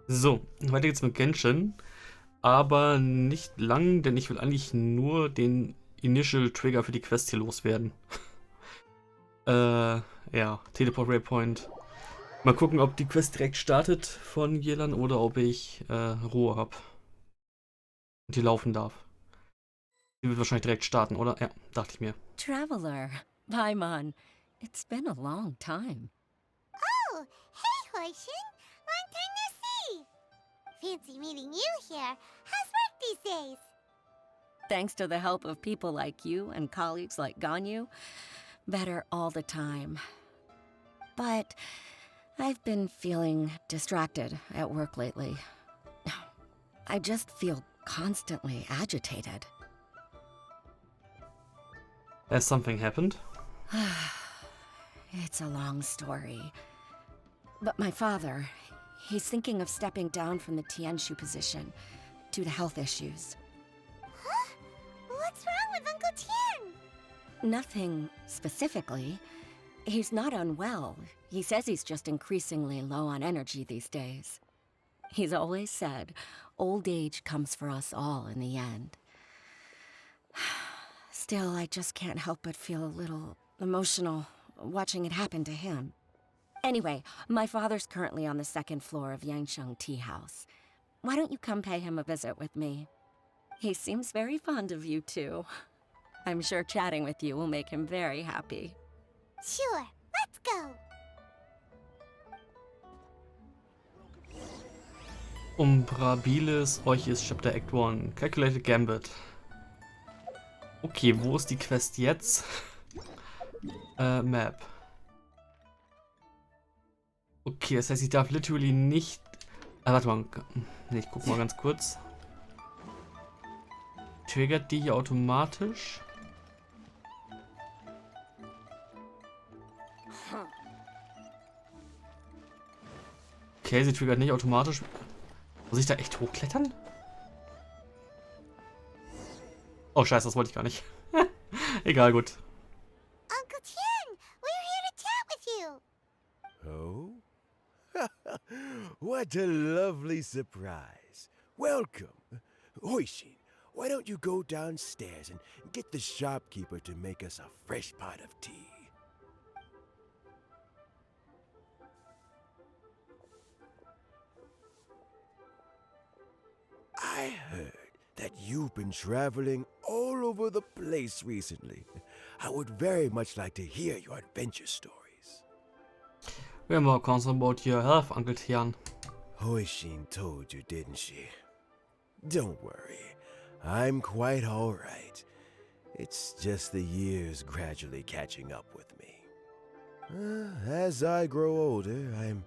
So, weiter geht's mit Genshin. Aber nicht lang, denn ich will eigentlich nur den Initial Trigger für die Quest hier loswerden. Ja, Teleport Waypoint. Mal gucken, ob die Quest direkt startet von Yelan oder ob ich Ruhe habe und die laufen darf. Die wird wahrscheinlich direkt starten, oder? Ja, dachte ich mir. Traveler, Paimon, it's been a long time. Oh, hey, Hoishin. Long time no see. Fancy meeting you here. How's work these days? Thanks to the help of people like you and colleagues like Ganyu, better all the time. But I've been feeling distracted at work lately. I just feel constantly agitated. Has something happened? It's a long story. But my father, he's thinking of stepping down from the Tianshu position due to health issues. Huh? What's wrong with Uncle Tian? Nothing specifically. He's not unwell. He says he's just increasingly low on energy these days. He's always said, old age comes for us all in the end. Still, I just can't help but feel a little emotional watching it happen to him. Anyway, my father's currently on the second floor of Yangsheng Tea House. Why don't you come pay him a visit with me? He seems very fond of you, too. I'm sure chatting with you will make him very happy. Sure, let's go. Umbrabilis Orchis Chapter Act 1. Calculated Gambit. Okay, wo ist die Quest jetzt? Map. Okay, das heißt, ich darf literally nicht... warte mal. Nee, ich guck mal ganz kurz. Triggert die hier automatisch? Okay, sie triggert nicht automatisch. Muss ich da echt hochklettern? Oh, scheiße, das wollte ich gar nicht. Egal, gut. Uncle Tian, we're here to chat with you. Oh? What a lovely surprise. Welcome. Hoishin, why don't you go downstairs and get the shopkeeper to make us a fresh pot of tea? I heard that you've been traveling all over the place recently. I would very much like to hear your adventure stories. We are more concerned about your health, Uncle Tian. Hoishin told you, didn't she? Don't worry, I'm quite all right. It's just the years gradually catching up with me. As I grow older, I'm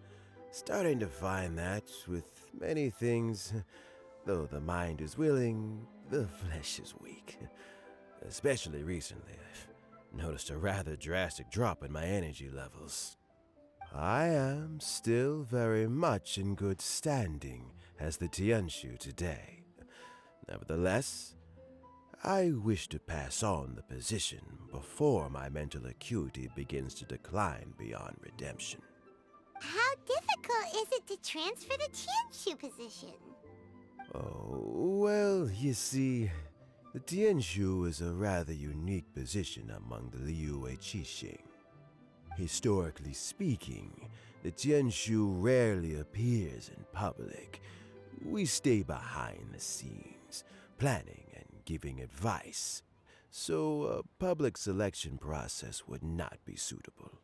starting to find that with many things, though the mind is willing, the flesh is weak. Especially recently, I've noticed a rather drastic drop in my energy levels. I am still very much in good standing as the Tianshu today. Nevertheless, I wish to pass on the position before my mental acuity begins to decline beyond redemption. How difficult is it to transfer the Tianshu position? Oh, well, you see, the Tianshu is a rather unique position among the Liyue Qixing. Historically speaking, the Tianshu rarely appears in public. We stay behind the scenes, planning and giving advice, so a public selection process would not be suitable.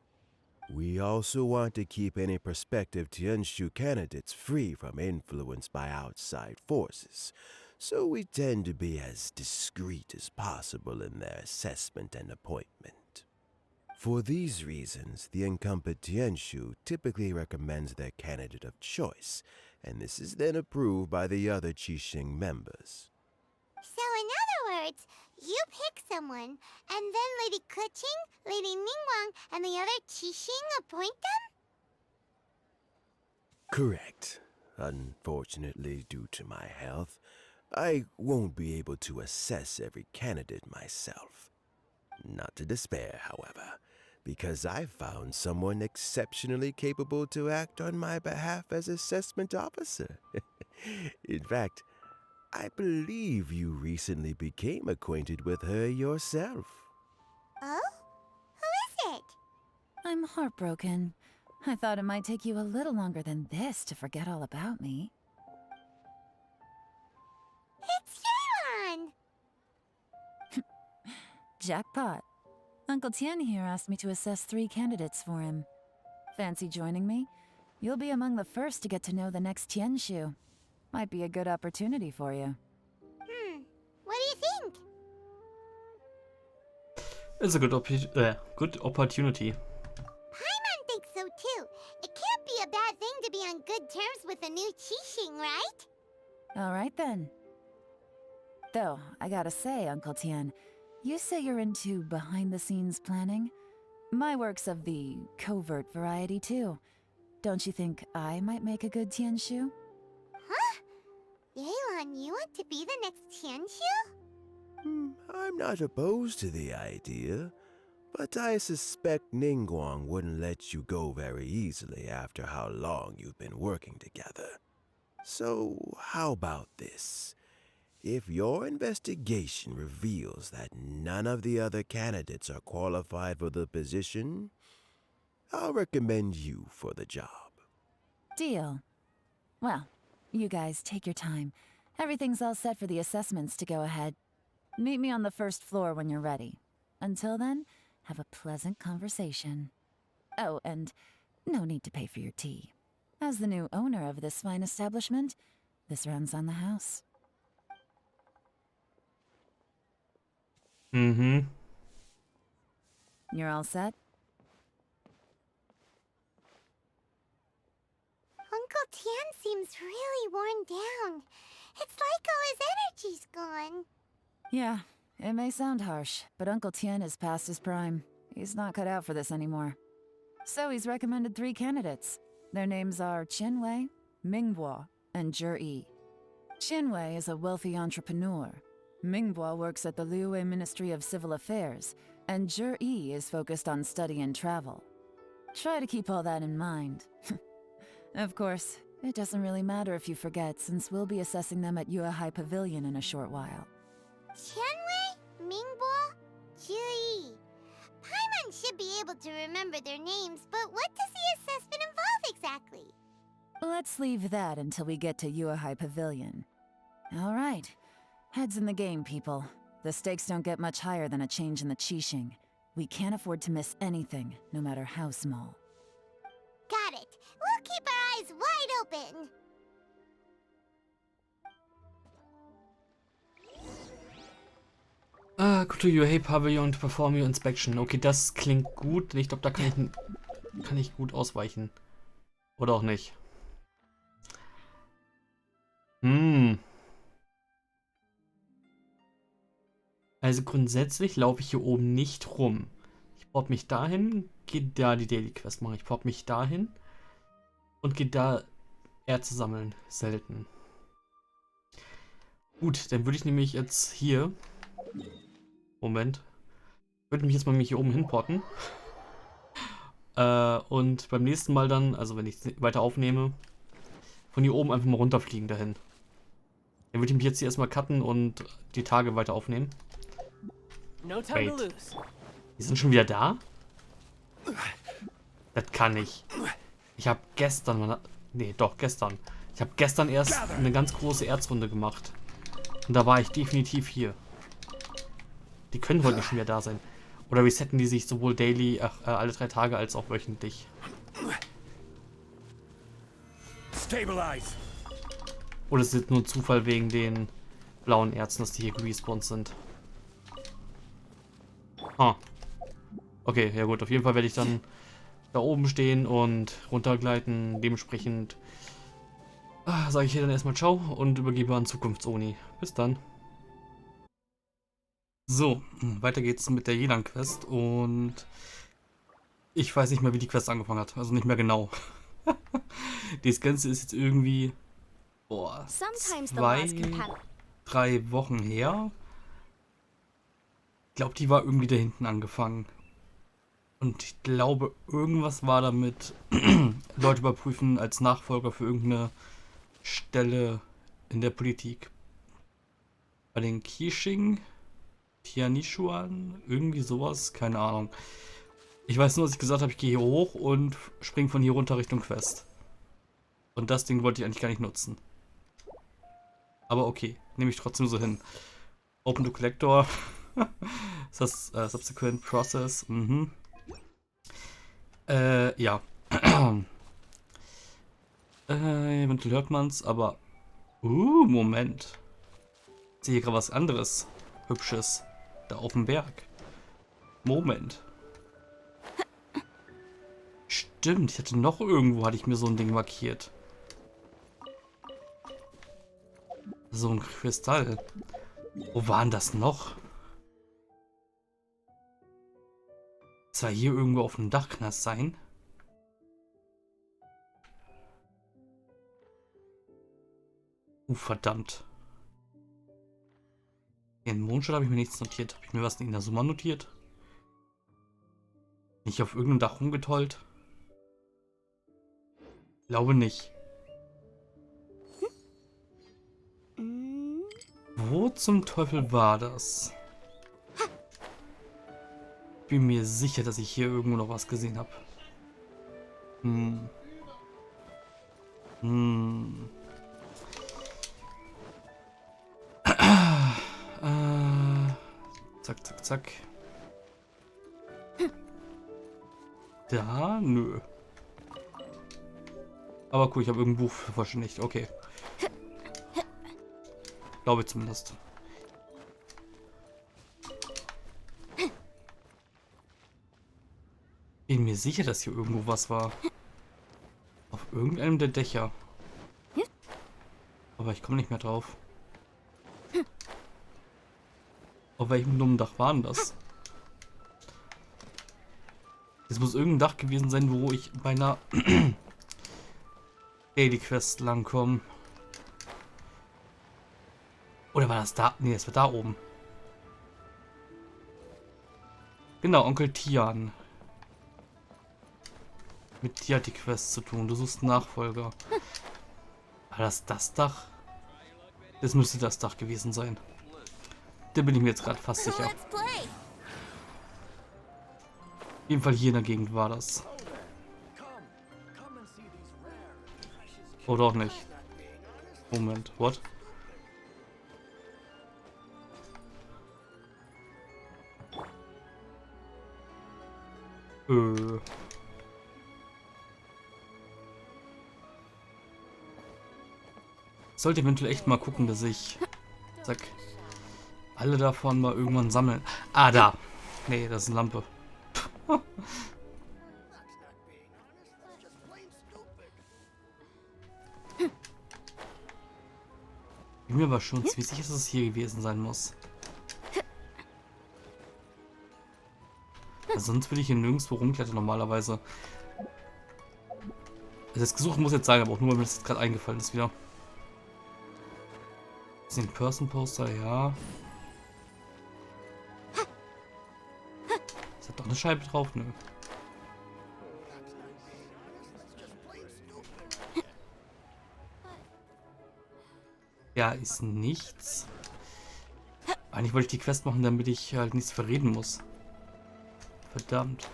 We also want to keep any prospective Tianshu candidates free from influence by outside forces, so we tend to be as discreet as possible in their assessment and appointment. For these reasons, the incumbent Tianshu typically recommends their candidate of choice, and this is then approved by the other Qixing members. So in other words, you pick someone, and then Lady Keqing, Lady Ningguang, and the other Qixing appoint them? Correct. Unfortunately, due to my health, I won't be able to assess every candidate myself. Not to despair, however. because I found someone exceptionally capable to act on my behalf as assessment officer. In fact, I believe you recently became acquainted with her yourself. Oh? Who is it? I'm heartbroken. I thought it might take you a little longer than this to forget all about me. It's Yelan! Jackpot. Uncle Tien here asked me to assess 3 candidates for him. Fancy joining me? You'll be among the first to get to know the next Tianshu. Might be a good opportunity for you. What do you think? It's a good opportunity. Paimon thinks so too. It can't be a bad thing to be on good terms with a new Qixing, right? Alright then. Though, I gotta say, Uncle Tien, you say you're into behind-the-scenes planning? My work's of the covert variety too. Don't you think I might make a good Tianshu? Huh? Yelan, you want to be the next Tianshu? I'm not opposed to the idea, but I suspect Ningguang wouldn't let you go very easily after how long you've been working together. So, how about this? If your investigation reveals that none of the other candidates are qualified for the position, I'll recommend you for the job. Deal. Well, you guys take your time. Everything's all set for the assessments to go ahead. Meet me on the first floor when you're ready. Until then, have a pleasant conversation. Oh, and no need to pay for your tea. As the new owner of this fine establishment, this runs on the house. Mm-hmm. You're all set? Uncle Tien seems really worn down. It's like all his energy's gone. Yeah, it may sound harsh, but Uncle Tien is past his prime. He's not cut out for this anymore. So he's recommended 3 candidates. Their names are Qinwei, Mingbo, and Zhi. Qinwei is a wealthy entrepreneur. Mingbo works at the Liyue Ministry of Civil Affairs, and Zhi is focused on study and travel. Try to keep all that in mind. Of course, it doesn't really matter if you forget, since we'll be assessing them at Yuehai Pavilion in a short while. Qianwei, Mingbo, Zhi. Paimon should be able to remember their names, but what does the assessment involve exactly? Let's leave that until we get to Yuehai Pavilion. All right. Heads in the game, people. The stakes don't get much higher than a change in the Qixing. We can't afford to miss anything, no matter how small. Got it. We'll keep our eyes wide open. Go to your Hey Pavilion to perform your inspection. Okay, das klingt gut. Ich glaube, da kann ich gut ausweichen. Oder auch nicht. Also grundsätzlich laufe ich hier oben nicht rum. Ich pop mich dahin, gehe da die Daily Quest machen. Ich pop mich dahin und gehe da Erze sammeln. Selten. Gut, dann würde ich nämlich jetzt hier... Moment. Würde mich jetzt mal hier oben hinporten. Und beim nächsten Mal dann, also wenn ich weiter aufnehme, von hier oben einfach mal runterfliegen dahin. Dann würde ich mich jetzt hier erstmal cutten und die Tage weiter aufnehmen. Wait. Die sind schon wieder da? Das kann nicht. Ich habe gestern... Nee, doch, gestern. Ich habe gestern erst eine ganz große Erzrunde gemacht. Und da war ich definitiv hier. Die können heute nicht schon wieder da sein. Oder resetten die sich sowohl daily, alle 3 Tage, als auch wöchentlich. Oder es ist nur Zufall wegen den blauen Erzen, dass die hier respawned sind. Ah. Okay, ja gut. Auf jeden Fall werde ich dann da oben stehen und runtergleiten. Dementsprechend sage ich hier dann erstmal Ciao und übergebe an Zukunftsoni. Bis dann. So, weiter geht's mit der Yelan-Quest und ich weiß nicht mehr, wie die Quest angefangen hat. Also nicht mehr genau. Das Ganze ist jetzt irgendwie 2, 3 Wochen her. Ich glaube, die war irgendwie da hinten angefangen. Und ich glaube, irgendwas war damit, Leute überprüfen als Nachfolger für irgendeine Stelle in der Politik. Bei den Qixing, Tianishuan, irgendwie sowas, keine Ahnung. Ich weiß nur, dass ich gesagt habe, ich gehe hier hoch und springe von hier runter Richtung Quest. Und das Ding wollte ich eigentlich gar nicht nutzen. Aber okay, nehme ich trotzdem so hin. Open to Collector. Ist das Subsequent Process? Mhm. Ja. Eventuell hört man's, aber... Moment. Ich sehe hier gerade was anderes. Hübsches. Da auf dem Berg. Moment. Stimmt, ich hatte noch irgendwo, hatte ich mir so ein Ding markiert. So ein Kristall. Wo waren das noch? Das war hier irgendwo auf dem Dach, kann das sein? Verdammt. In Mondstadt habe ich mir nichts notiert. Habe ich mir was in der Summa notiert? Nicht auf irgendeinem Dach rumgetollt? Glaube nicht. Wo zum Teufel war das? Bin mir sicher, dass ich hier irgendwo noch was gesehen habe. Zack, zack, zack. Da? Nö. Aber cool, ich habe irgendein Buch vervollständigt. Okay. Glaube ich zumindest. Bin mir sicher, dass hier irgendwo was war. Auf irgendeinem der Dächer. Aber ich komme nicht mehr drauf. Auf welchem dummen Dach war denn das? Es muss irgendein Dach gewesen sein, wo ich bei einer Daily Quest langkomme. Oder war das da? Nee, das war da oben. Genau, Onkel Tian. Mit dir hat die Quest zu tun. Du suchst einen Nachfolger. War das Dach? Das müsste das Dach gewesen sein. Da bin ich mir jetzt gerade fast sicher. Let's play. Auf jeden Fall hier in der Gegend war das. Oder auch nicht. Moment, what? Sollte eventuell echt mal gucken, dass ich... Zack. Alle davon mal irgendwann sammeln. Ah, da. Nee, das ist eine Lampe. Bin mir aber schon ziemlich sicher, dass es hier gewesen sein muss. Also sonst würde ich hier nirgendwo rumklettern normalerweise. Also das gesucht muss jetzt sein, aber auch nur, weil mir das jetzt gerade eingefallen ist wieder. Das ist ein Person-Poster, ja. Ist da doch eine Scheibe drauf? Nö. Ja, ist nichts. Eigentlich wollte ich die Quest machen, damit ich halt nichts verreden muss. Verdammt.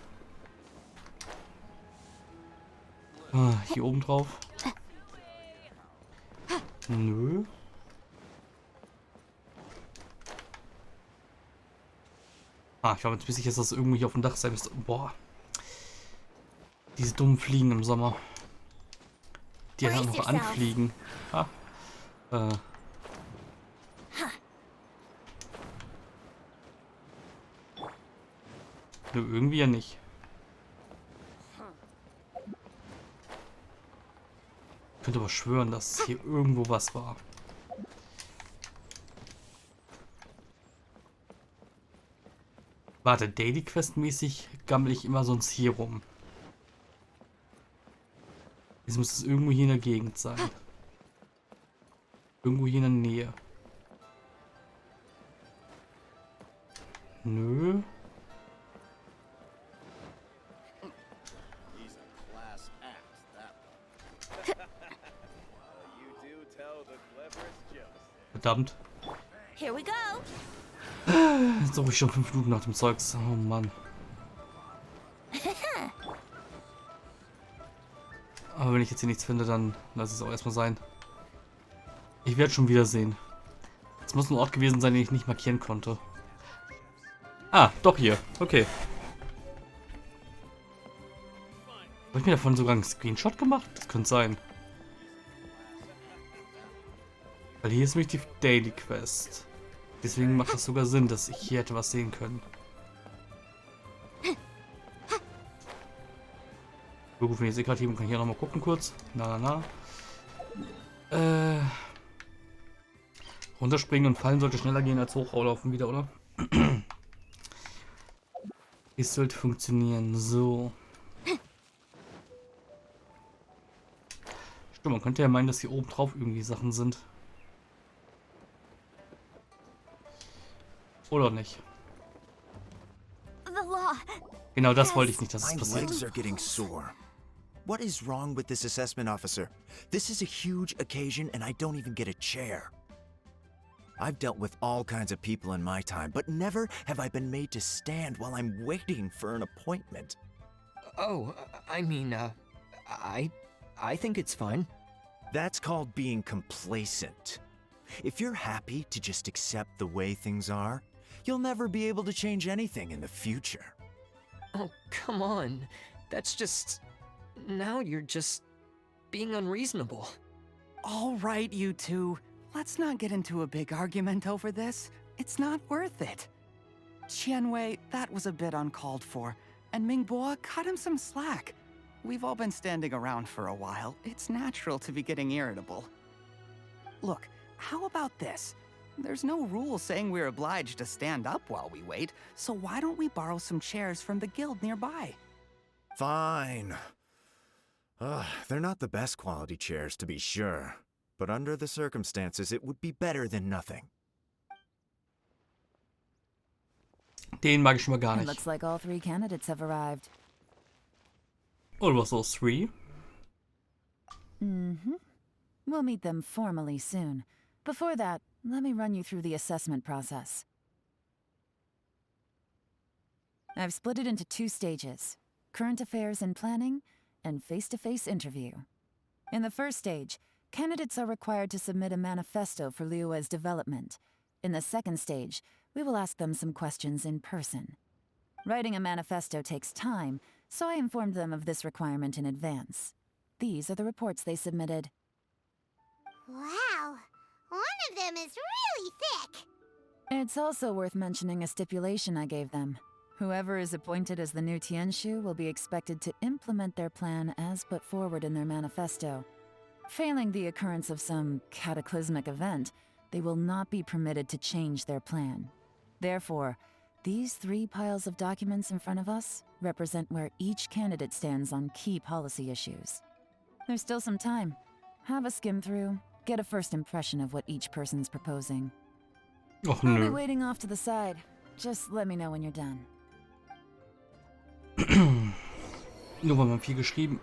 Ah, hier oben drauf. Nö. Ah, ich war mir sicher, dass das irgendwie hier auf dem Dach sein müsste. Boah. Diese dummen Fliegen im Sommer. Die dann noch anfliegen. Ah. Nö, irgendwie ja nicht. Ich könnte aber schwören, dass hier irgendwo was war. Warte, Daily Quest mäßig gammel ich immer sonst hier rum. Jetzt muss es irgendwo hier in der Gegend sein. Irgendwo hier in der Nähe. Nö. Verdammt. Here we go. Jetzt suche ich schon 5 Minuten nach dem Zeugs. Oh Mann. Aber wenn ich jetzt hier nichts finde, dann lass es auch erstmal sein. Ich werde schon wiedersehen. Es muss ein Ort gewesen sein, den ich nicht markieren konnte. Ah, doch hier. Okay. Habe ich mir davon sogar einen Screenshot gemacht? Das könnte sein. Weil hier ist nämlich die Daily Quest. Deswegen macht das sogar Sinn, dass ich hier hätte was sehen können. Wir rufen jetzt gerade hier und kann hier nochmal gucken kurz. Runterspringen und fallen sollte schneller gehen als hochlaufen wieder, oder? Es sollte funktionieren. So. Stimmt, man könnte ja meinen, dass hier oben drauf irgendwie Sachen sind. Oder nicht? The law. Genau das wollte ich nicht, dass es My passiert. legs are getting sore. What is wrong with this assessment officer? This is a huge occasion and I don't even get a chair. I've dealt with all kinds of people in my time, but never have I been made to stand while I'm waiting for an appointment. Oh, I mean, I think it's fine. That's called being complacent. If you're happy to just accept the way things are, you'll never be able to change anything in the future. Oh, come on. That's just... Now you're just being unreasonable. All right, you two. Let's not get into a big argument over this. It's not worth it. Qianwei, that was a bit uncalled for, and Mingbo cut him some slack. We've all been standing around for a while. It's natural to be getting irritable. Look, how about this? There's no rule saying we're obliged to stand up while we wait, so why don't we borrow some chairs from the guild nearby? Fine. They're not the best quality chairs, to be sure. But under the circumstances, it would be better than nothing. Den mag ich schon mal gar It nicht. looks like all 3 candidates have arrived. Oder was those 3? Mm-hmm. We'll meet them formally soon. Before that, let me run you through the assessment process. I've split it into 2 stages: current affairs and planning, and face-to-face interview. In the first stage, candidates are required to submit a manifesto for Liyue's development. In the second stage, we will ask them some questions in person. Writing a manifesto takes time, so I informed them of this requirement in advance. These are the reports they submitted. Wow. One of them is really thick. It's also worth mentioning a stipulation I gave them. Whoever is appointed as the new Tianshu will be expected to implement their plan as put forward in their manifesto. Failing the occurrence of some cataclysmic event, they will not be permitted to change their plan. Therefore, these 3 piles of documents in front of us represent where each candidate stands on key policy issues. There's still some time. Have a skim through, get a first impression of what each person's proposing. Och I'll be nö. waiting off to the side. Just let me know when you're done. Nur weil man viel geschrieben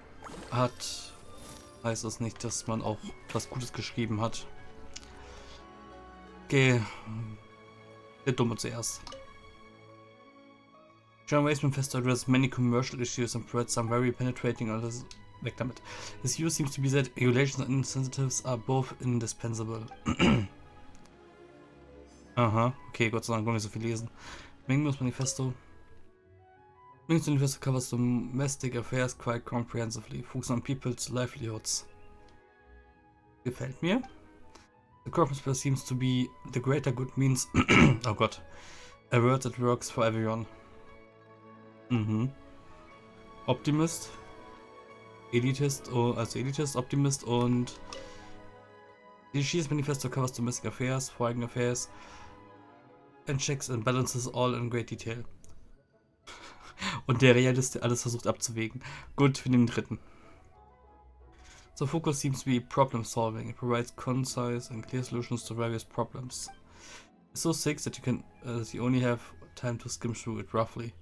hat, heißt das nicht, dass man auch was Gutes geschrieben hat. Okay. Der Dumme zuerst. John Wasteman Fest address many commercial issues and provides some very penetrating others. Weg damit. His view seems to be that regulations and incentives are both indispensable. Aha, okay, Gott sei Dank, noch nicht so viel lesen. Mingbo's Manifesto. Mingbo's Manifesto covers domestic affairs quite comprehensively, focusing on people's livelihoods. Gefällt mir. The core principle seems to be the greater good means, oh Gott, a word that works for everyone. Mhm. Optimist, Elitist, also Elitist, Optimist und the She's Manifesto covers domestic affairs, foreign affairs, and checks and balances all in great detail. Und der Realist, der alles versucht abzuwägen. Gut, für den dritten. The focus seems to be problem solving. It provides concise and clear solutions to various problems. It's so thick that you only have time to skim through it roughly.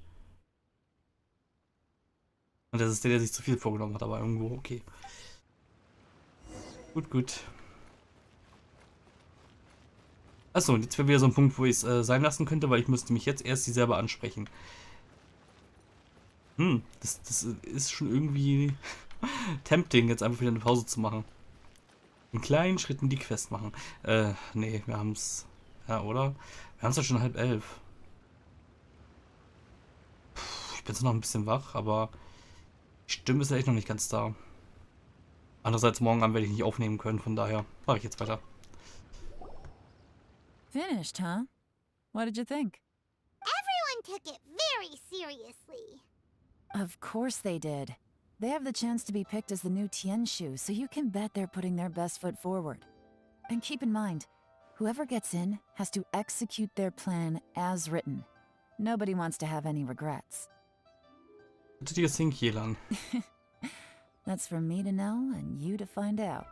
Und das ist der sich zu viel vorgenommen hat, aber irgendwo okay. Gut, gut. Achso, und jetzt wäre wieder so ein Punkt, wo ich es sein lassen könnte, weil ich müsste mich jetzt erst sie selber ansprechen. Das ist schon irgendwie tempting, jetzt einfach wieder eine Pause zu machen. In kleinen Schritten die Quest machen. Nee, wir haben's. Ja, oder? Wir haben's ja schon 10:30. Ich bin zwar noch ein bisschen wach, aber die Stimme ist ja echt noch nicht ganz da. Andererseits, morgen Abend werde ich nicht aufnehmen können, von daher mache ich jetzt weiter. Finished, huh? What did you think? Everyone took it very seriously. Of course they did. They have the chance to be picked as the new Tianshu, so you can bet they're putting their best foot forward. And keep in mind, whoever gets in has to execute their plan as written. Nobody wants to have any regrets. What did you think, Yelan? That's for me to know and you to find out.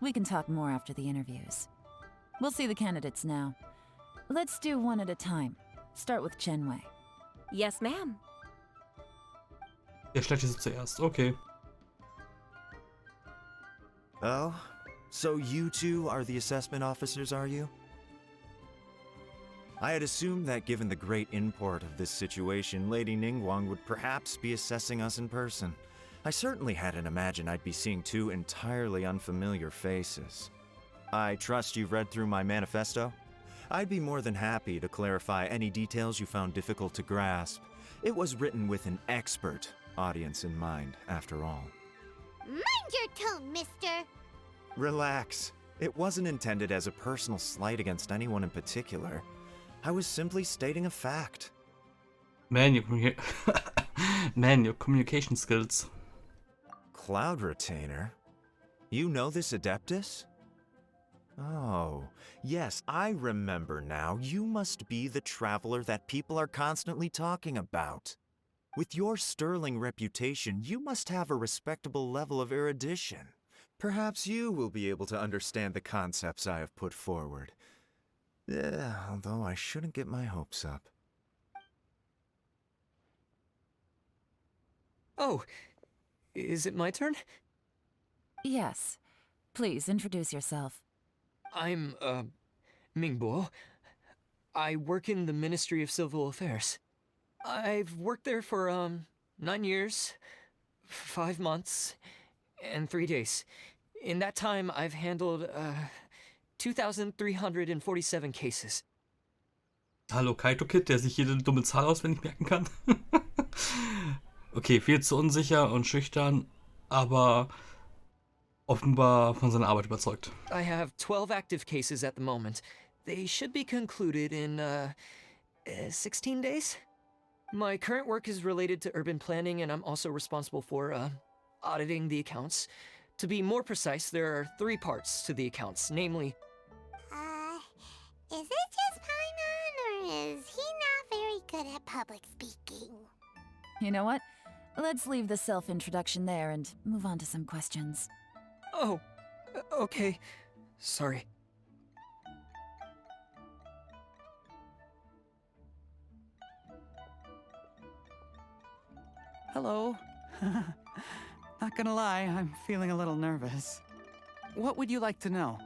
We can talk more after the interviews. We'll see the candidates now. Let's do one at a time. Start with Chenwei. Yes, ma'am. Der Schlechteste zuerst, okay. Oh? So you two are the assessment officers, are you? I had assumed that given the great import of this situation, Lady Ningguang would perhaps be assessing us in person. I certainly hadn't imagined I'd be seeing two entirely unfamiliar faces. I trust you've read through my manifesto? I'd be more than happy to clarify any details you found difficult to grasp. It was written with an expert audience in mind, after all. Mind your tone, mister. Relax. It wasn't intended as a personal slight against anyone in particular. I was simply stating a fact. Man, your communication skills. Cloud Retainer? You know this Adeptus? Oh, yes, I remember now. You must be the traveler that people are constantly talking about. With your sterling reputation, you must have a respectable level of erudition. Perhaps you will be able to understand the concepts I have put forward. Although I shouldn't get my hopes up. Oh, is it my turn? Yes. Please introduce yourself. I'm, Mingbo. I work in the Ministry of Civil Affairs. I've worked there for, 9 years, 5 months, and 3 days. In that time, I've handled, 2,347 cases. Hallo Kaito Kid, der sich jede dumme Zahl auswendig merken kann. Okay, viel zu unsicher und schüchtern, aber offenbar von seiner Arbeit überzeugt. I have 12 active cases at the moment. They should be concluded in, 16 days? My current work is related to urban planning, and I'm also responsible for, auditing the accounts. To be more precise, there are 3 parts to the accounts, namely... Is it just Paimon, or is he not very good at public speaking? You know what? Let's leave the self-introduction there and move on to some questions. Oh, okay. Sorry. Hello. Not gonna lie, I'm feeling a little nervous. What would you like to know?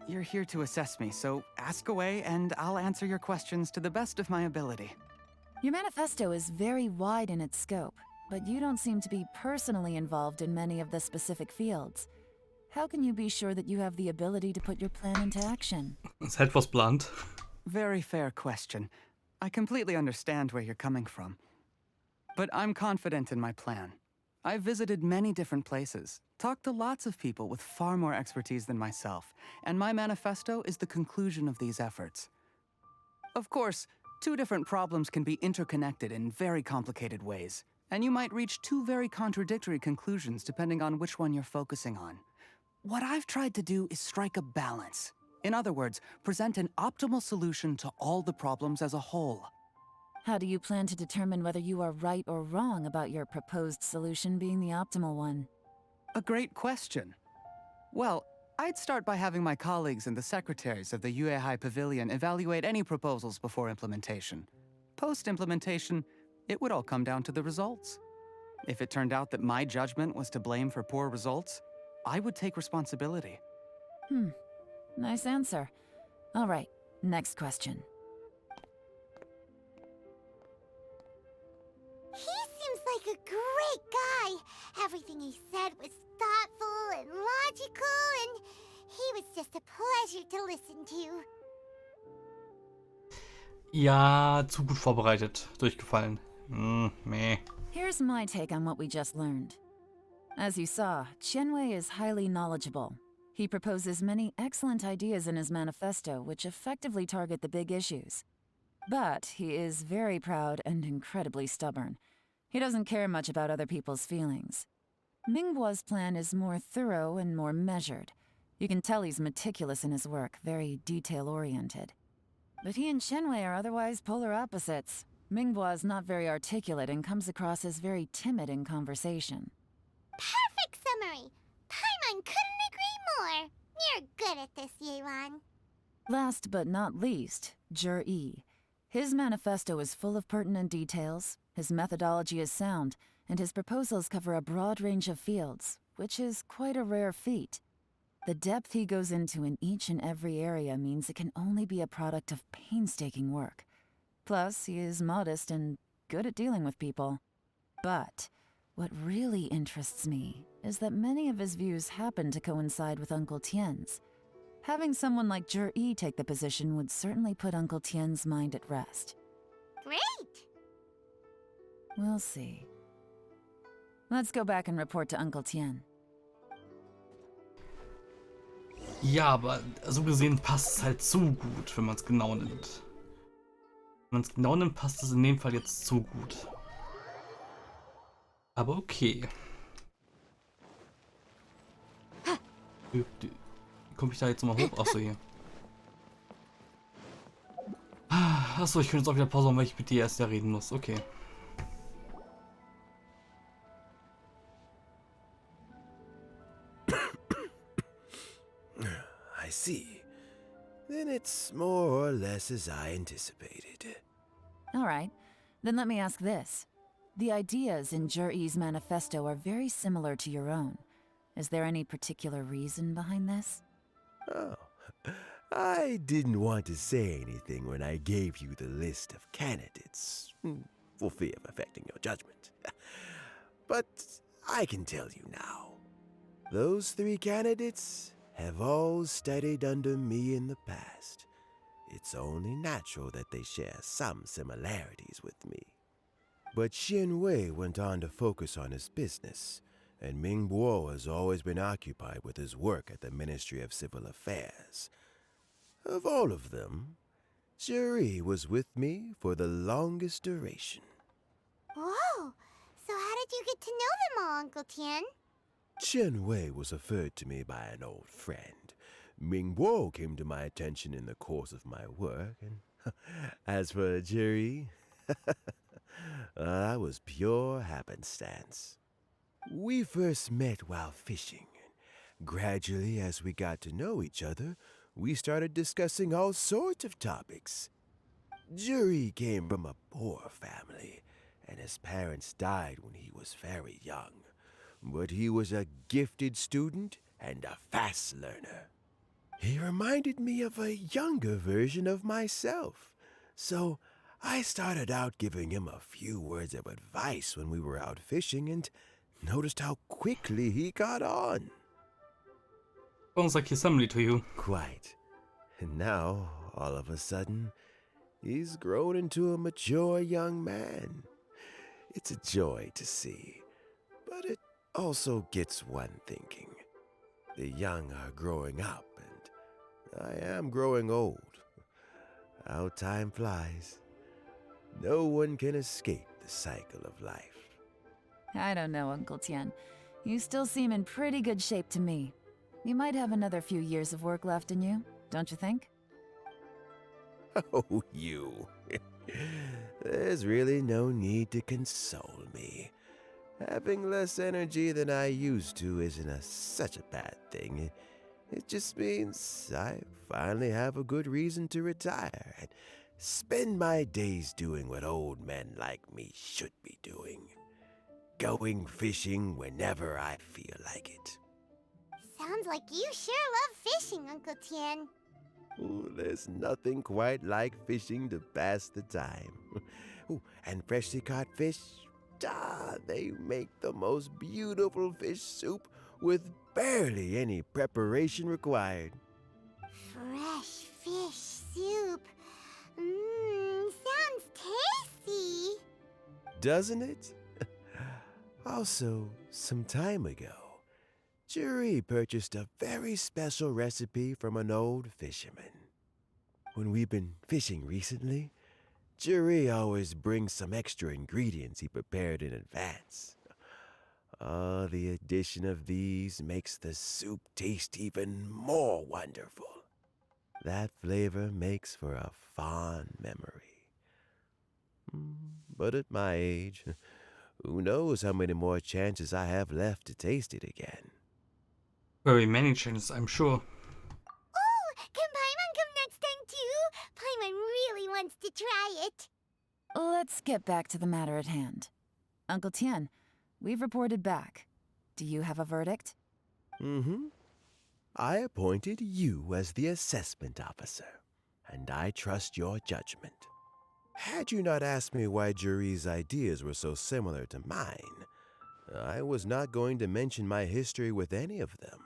You're here to assess me, so ask away and I'll answer your questions to the best of my ability. Your manifesto is very wide in its scope, but you don't seem to be personally involved in many of the specific fields. How can you be sure that you have the ability to put your plan into action? Das hält was plant. Very fair question. I completely understand where you're coming from. But I'm confident in my plan. I've visited many different places, talked to lots of people with far more expertise than myself, and my manifesto is the conclusion of these efforts. Of course, 2 different problems can be interconnected in very complicated ways, and you might reach 2 very contradictory conclusions depending on which one you're focusing on. What I've tried to do is strike a balance. In other words, present an optimal solution to all the problems as a whole. How do you plan to determine whether you are right or wrong about your proposed solution being the optimal one? A great question. Well, I'd start by having my colleagues and the secretaries of the Yuehai Pavilion evaluate any proposals before implementation. Post-implementation, it would all come down to the results. If it turned out that my judgment was to blame for poor results, I would take responsibility. Nice answer. All right, Next question. He seems like a great guy. Everything he said was thoughtful and logical, and he was just a pleasure to listen to. Ja, zu gut vorbereitet. Durchgefallen. Meh. Here's my take on what we just learned. As you saw, Qianwei is highly knowledgeable. He proposes many excellent ideas in his manifesto which effectively target the big issues. But he is very proud and incredibly stubborn. He doesn't care much about other people's feelings. Mingbo's plan is more thorough and more measured. You can tell he's meticulous in his work, very detail-oriented. But he and Qianwei are otherwise polar opposites. Mingbo is not very articulate and comes across as very timid in conversation. Perfect summary. Paimon couldn't agree more. You're good at this, Yelan. Last but not least, Zhi. His manifesto is full of pertinent details, his methodology is sound, and his proposals cover a broad range of fields, which is quite a rare feat. The depth he goes into in each and every area means it can only be a product of painstaking work. Plus, he is modest and good at dealing with people. But what really interests me is that many of his views happen to coincide with Uncle Tien's. Having someone like Zhi take the position would certainly put Uncle Tien's mind at rest. Great! We'll see. Let's go back and report to Uncle Tien. Ja, aber so gesehen passt es halt zu gut, wenn man es genau nimmt. Wenn man es genau nimmt, passt es in dem Fall jetzt zu gut. Aber okay. Wie komme ich da jetzt nochmal hoch? Achso, hier. Achso, ich könnte jetzt auch wieder Pause machen, weil ich mit dir erst ja reden muss. Okay. I see. Then it's more or less as I anticipated. All right, then let me ask this. The ideas in Zhi's manifesto are very similar to your own. Is there any particular reason behind this? Oh, I didn't want to say anything when I gave you the list of candidates, for fear of affecting your judgment. But I can tell you now. Those 3 candidates have all studied under me in the past. It's only natural that they share some similarities with me. But Qianwei went on to focus on his business, and Mingbo has always been occupied with his work at the Ministry of Civil Affairs. Of all of them, Zhi was with me for the longest duration. Whoa! So how did you get to know them all, Uncle Tien? Qianwei was referred to me by an old friend. Mingbo came to my attention in the course of my work, and as for Zhi, that was pure happenstance. We first met while fishing, and gradually as we got to know each other, we started discussing all sorts of topics. Zhi came from a poor family, and his parents died when he was very young. But he was a gifted student and a fast learner. He reminded me of a younger version of myself, so I started out giving him a few words of advice when we were out fishing and noticed how quickly he caught on. Sounds like his family to you. Quite. And now, all of a sudden, he's grown into a mature young man. It's a joy to see, but it also gets one thinking. The young are growing up, and I am growing old. How time flies. No one can escape the cycle of life. I don't know, Uncle Tien. You still seem in pretty good shape to me. You might have another few years of work left in you, don't you think? Oh, you. There's really no need to console me. Having less energy than I used to isn't such a bad thing. It just means I finally have a good reason to retire and spend my days doing what old men like me should be doing. Going fishing whenever I feel like it. Sounds like you sure love fishing, Uncle Tien. Ooh, there's nothing quite like fishing to pass the time. Ooh, and freshly caught fish, they make the most beautiful fish soup with barely any preparation required. Fresh fish soup. Sounds tasty. Doesn't it? Also, some time ago, Jury purchased a very special recipe from an old fisherman. When we've been fishing recently, Jury always brings some extra ingredients he prepared in advance. The addition of these makes the soup taste even more wonderful. That flavor makes for a fond memory. But at my age, who knows how many more chances I have left to taste it again. Very many chances, I'm sure. Oh, can Paimon come next time too? Paimon really wants to try it. Let's get back to the matter at hand. Uncle Tian, we've reported back. Do you have a verdict? I appointed you as the assessment officer, and I trust your judgment. Had you not asked me why Jury's ideas were so similar to mine, I was not going to mention my history with any of them.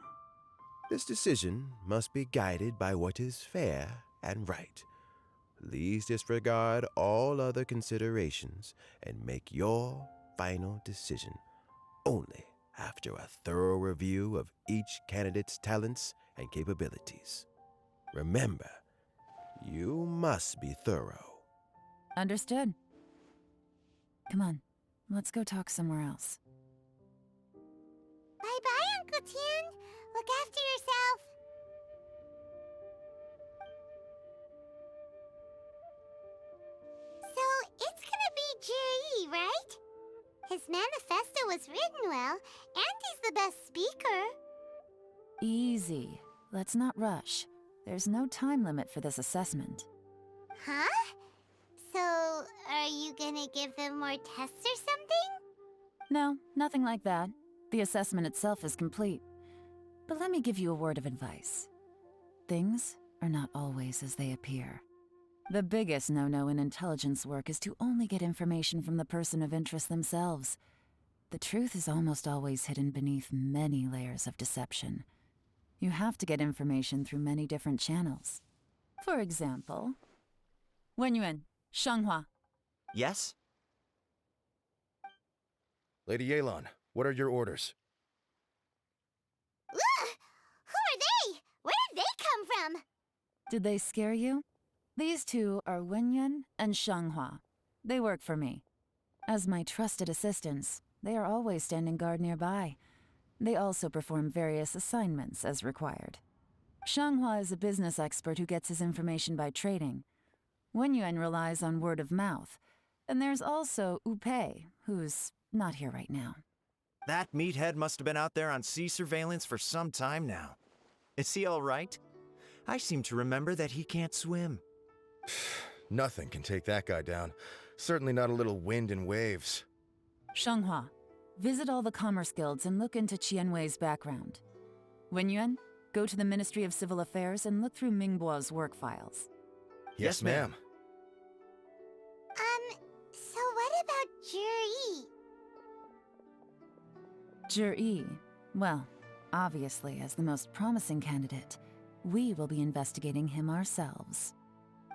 This decision must be guided by what is fair and right. Please disregard all other considerations and make your final decision only after a thorough review of each candidate's talents and capabilities. Remember, you must be thorough. Understood. Come on, let's go talk somewhere else. Bye-bye, Uncle Tian. Look after yourself. So, it's gonna be Jiri, right? His manifesto was written well, and he's the best speaker. Easy. Let's not rush. There's no time limit for this assessment. Huh? So, are you gonna give them more tests or something? No, nothing like that. The assessment itself is complete. But let me give you a word of advice. Things are not always as they appear. The biggest no-no in intelligence work is to only get information from the person of interest themselves. The truth is almost always hidden beneath many layers of deception. You have to get information through many different channels. For example, Wenyuan, Shanghua. Yes? Lady Yelan, what are your orders? Ugh! Who are they? Where did they come from? Did they scare you? These two are Wenyuan and Shanghua. They work for me. As my trusted assistants, they are always standing guard nearby. They also perform various assignments as required. Shanghua is a business expert who gets his information by trading. Wenyuan relies on word of mouth. And there's also Upei, who's not here right now. That meathead must have been out there on sea surveillance for some time now. Is he all right? I seem to remember that he can't swim. Nothing can take that guy down. Certainly not a little wind and waves. Shanghua, visit all the commerce guilds and look into Qianwei's background. Wenyuan, go to the Ministry of Civil Affairs and look through Mingbo's work files. Yes, ma'am. So what about Jiri? Jiri, well, obviously as the most promising candidate, we will be investigating him ourselves.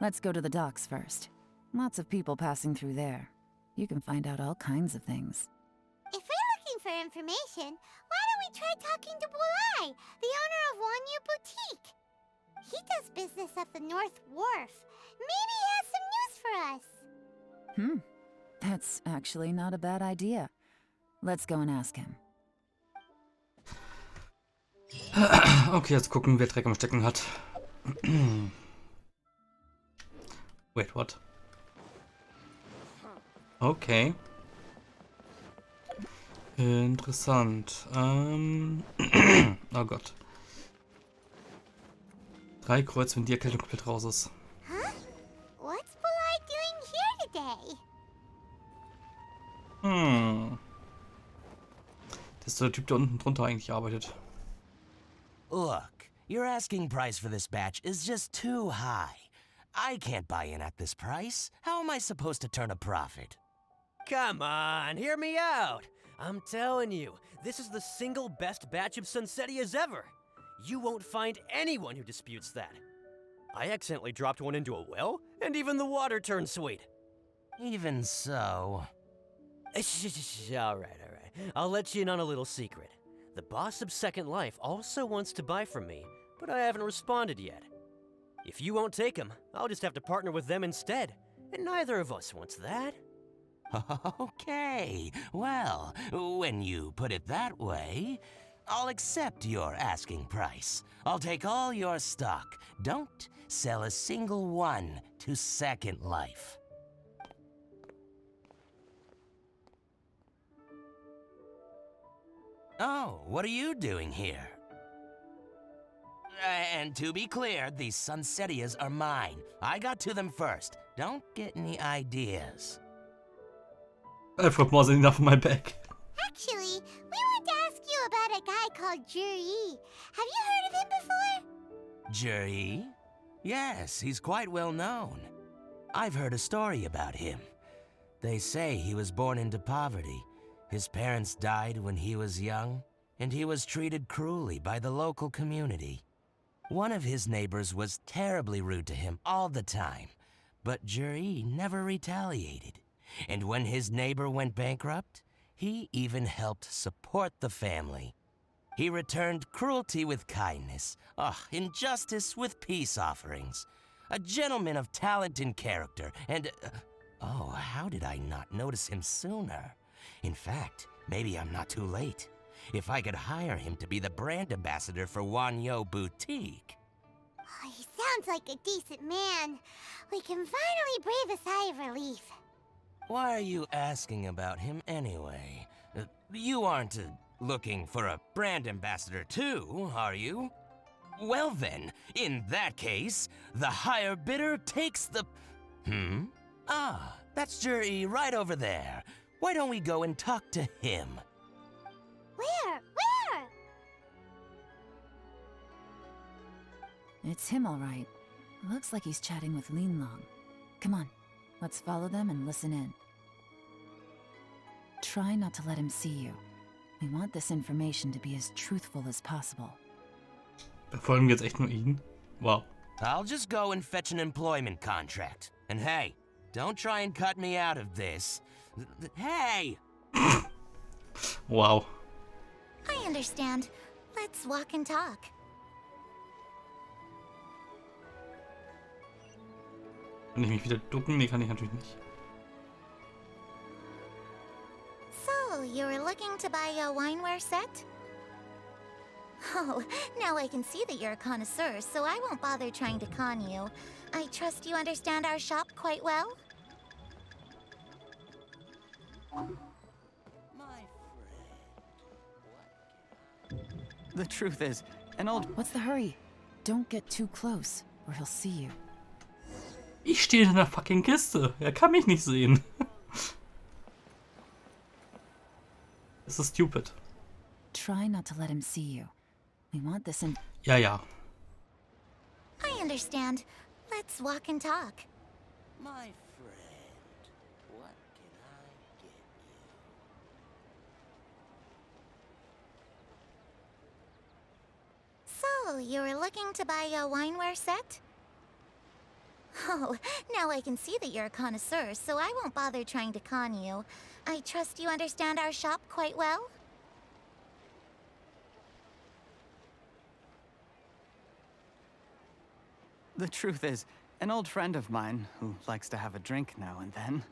Let's go to the docks first. Lots of people passing through there. You can find out all kinds of things. If we're looking for information, why don't we try talking to Bulai, the owner of Wanyu Boutique? He does business at the North Wharf. Maybe he has some news for us. That's actually not a bad idea. Let's go and ask him. Okay, jetzt gucken, wer Dreck am Stecken hat. Wait, what? Okay. Interessant. Oh Gott. 3 Kreuz, wenn die Erkältung komplett raus ist. Huh? What's Bulai doing here today? Das ist der Typ, der unten drunter eigentlich arbeitet. Look, Your asking price for this batch is just too high. I can't buy in at this price. How am I supposed to turn a profit? Come on, hear me out. I'm telling you, this is the single best batch of Sunsettias ever. You won't find anyone who disputes that. I accidentally dropped one into a well, and even the water turned sweet. Even so... All right. I'll let you in on a little secret. The boss of Second Life also wants to buy from me, but I haven't responded yet. If you won't take him, I'll just have to partner with them instead, and neither of us wants that. Okay, well, when you put it that way, I'll accept your asking price. I'll take all your stock. Don't sell a single one to Second Life. Oh, what are you doing here? And to be clear, these Sunsettias are mine. I got to them first. Don't get any ideas. I've got more than enough on my back. Actually, we want to ask you about a guy called Juri. Have you heard of him before? Juri? Yes, he's quite well known. I've heard a story about him. They say he was born into poverty. His parents died when he was young, and he was treated cruelly by the local community. One of his neighbors was terribly rude to him all the time, but Juri never retaliated. And when his neighbor went bankrupt, he even helped support the family. He returned cruelty with kindness, injustice with peace offerings. A gentleman of talent and character, and... how did I not notice him sooner? In fact, maybe I'm not too late. If I could hire him to be the brand ambassador for Wanyo Boutique. Oh, he sounds like a decent man. We can finally breathe a sigh of relief. Why are you asking about him anyway? You aren't looking for a brand ambassador too, are you? Well then, in that case, the higher bidder takes the... That's Juri right over there. Why don't we go and talk to him? Where? It's him, all right. Looks like he's chatting with Linlong. Come on, let's follow them and listen in. Try not to let him see you. We want this information to be as truthful as possible. Verfolgen wir jetzt echt nur ihn? Wow. I'll just go and fetch an employment contract. And hey, don't try and cut me out of this. Hey! Wow. I understand. Let's walk and talk. Kann ich mich wieder ducken? Nee, kann ich natürlich nicht. So, you were looking to buy a wineware set? Oh, now I can see that you're a connoisseur, so I won't bother trying to con you. I trust you understand our shop quite well? The truth is, an old... What's the hurry? Don't get too close, or he'll see you. Ich stehe in der fucking Kiste. Er kann mich nicht sehen. Das ist stupid. Try not to let him see you. We want this in... Ja. I understand. Let's walk and talk. My friend, what can I get you? So, you were looking to buy a wineware set? Oh, now I can see that you're a connoisseur, so I won't bother trying to con you. I trust you understand our shop quite well? The truth is, an old friend of mine, who likes to have a drink now and then...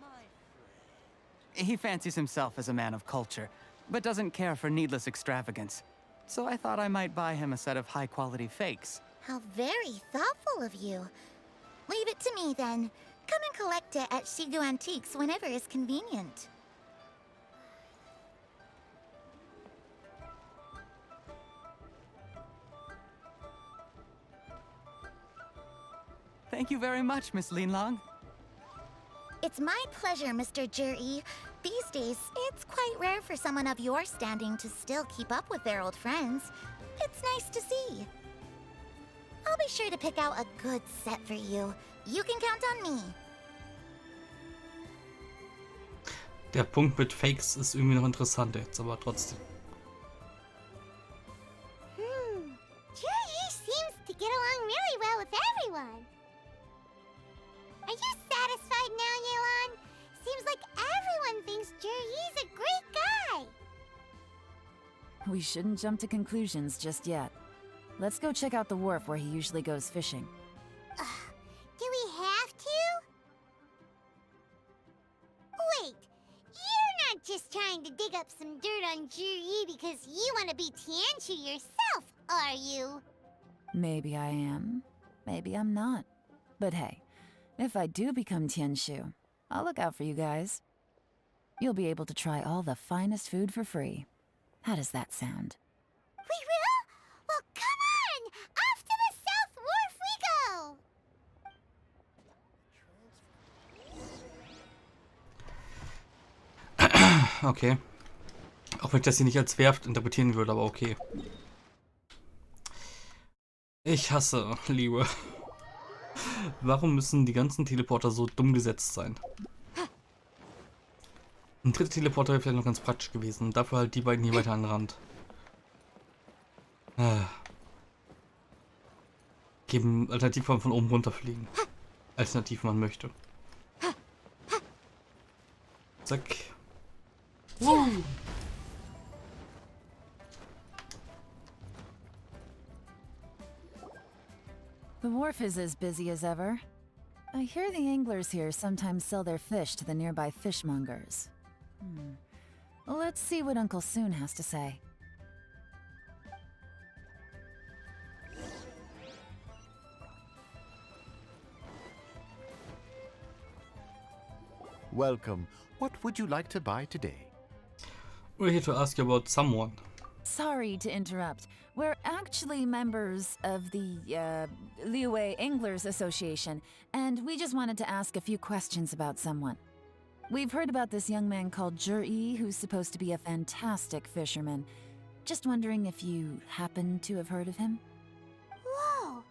He fancies himself as a man of culture, but doesn't care for needless extravagance. So I thought I might buy him a set of high-quality fakes. How very thoughtful of you. Leave it to me, then. Come and collect it at Shigu Antiques whenever is convenient. Thank you very much, Miss Linlong. It's my pleasure, Mr. Juri. These days, it's quite rare for someone of your standing to still keep up with their old friends. It's nice to see. I'll be sure to pick out a good set for you. You can count on me. Der Punkt mit Fakes ist irgendwie noch interessant jetzt, aber trotzdem. Juri seems to get along really well with everyone. Are you satisfied now, Yelan? Seems like everyone thinks Juri's a great guy. We shouldn't jump to conclusions just yet. Let's go check out the wharf where he usually goes fishing. Do we have to? Wait, you're not just trying to dig up some dirt on Juri because you want to be Tianshu yourself, are you? Maybe I am, maybe I'm not. But hey, if I do become Tianshu, I'll look out for you guys. You'll be able to try all the finest food for free. How does that sound? We will? Well, come on! Off to the South Wharf we go! Okay. Auch wenn ich das hier nicht als Werft interpretieren würde, aber okay. Ich hasse Liebe. Warum müssen die ganzen Teleporter so dumm gesetzt sein? Ein dritter Teleporter wäre vielleicht noch ganz praktisch gewesen. Dafür halt die beiden hier weiter an den Rand. Geben Alternativformen von oben runter fliegen. Alternativ man möchte. Zack. The wharf is as busy as ever. I hear the anglers here sometimes sell their fish to the nearby fishmongers. Let's see what Uncle Soon has to say. Welcome. What would you like to buy today? We're here to ask you about someone. Sorry to interrupt. We're actually members of the, Liyue Anglers Association, and we just wanted to ask a few questions about someone. We've heard about this young man called Juri, who's supposed to be a fantastic fisherman. Just wondering if you happen to have heard of him? Whoa!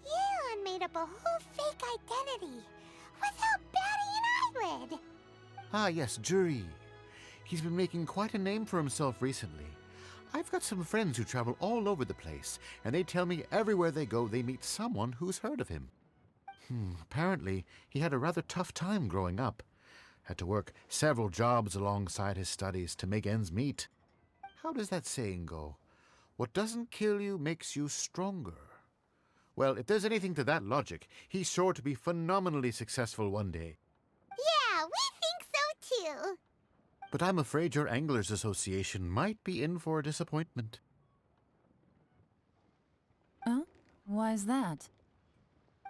Yelan made up a whole fake identity without batting an eyelid! Ah, yes, Juri. He's been making quite a name for himself recently. I've got some friends who travel all over the place, and they tell me everywhere they go they meet someone who's heard of him. Apparently, he had a rather tough time growing up. Had to work several jobs alongside his studies to make ends meet. How does that saying go? What doesn't kill you makes you stronger. Well, if there's anything to that logic, he's sure to be phenomenally successful one day. Yeah, we think so too! But I'm afraid your Anglers Association might be in for a disappointment. Oh? Why's that?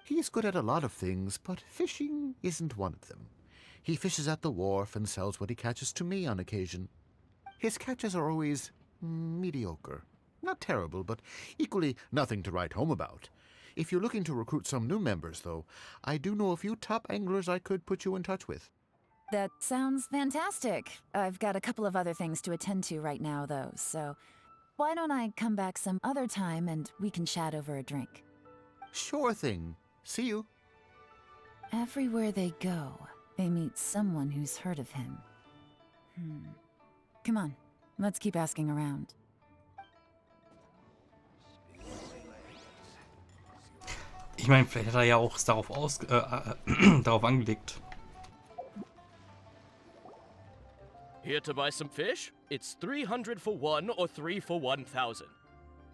He's good at a lot of things, but fishing isn't one of them. He fishes at the wharf and sells what he catches to me on occasion. His catches are always mediocre. Not terrible, but equally nothing to write home about. If you're looking to recruit some new members, though, I do know a few top anglers I could put you in touch with. That sounds fantastic. I've got a couple of other things to attend to right now, though, so why don't I come back some other time and we can chat over a drink? Sure thing. See you. Everywhere they go, they meet someone who's heard of him. Come on, let's keep asking around. Ich meine, vielleicht hat er ja auch es darauf darauf angelegt. Here to buy some fish? It's 300 for one or 3 for 1,000.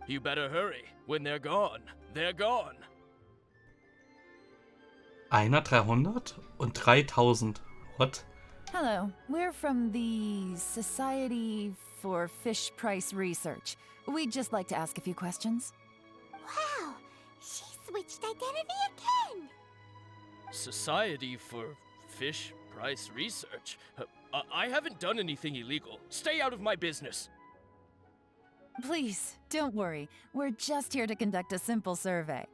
You better hurry. When they're gone, they're gone. Einer 300 und 3000. What? Hello, we're from the Society for Fish Price Research. We'd just like to ask a few questions. Wow, she switched identity again! Society for Fish Price Research? I haven't done anything illegal. Stay out of my business. Please, don't worry. We're just here to conduct a simple survey.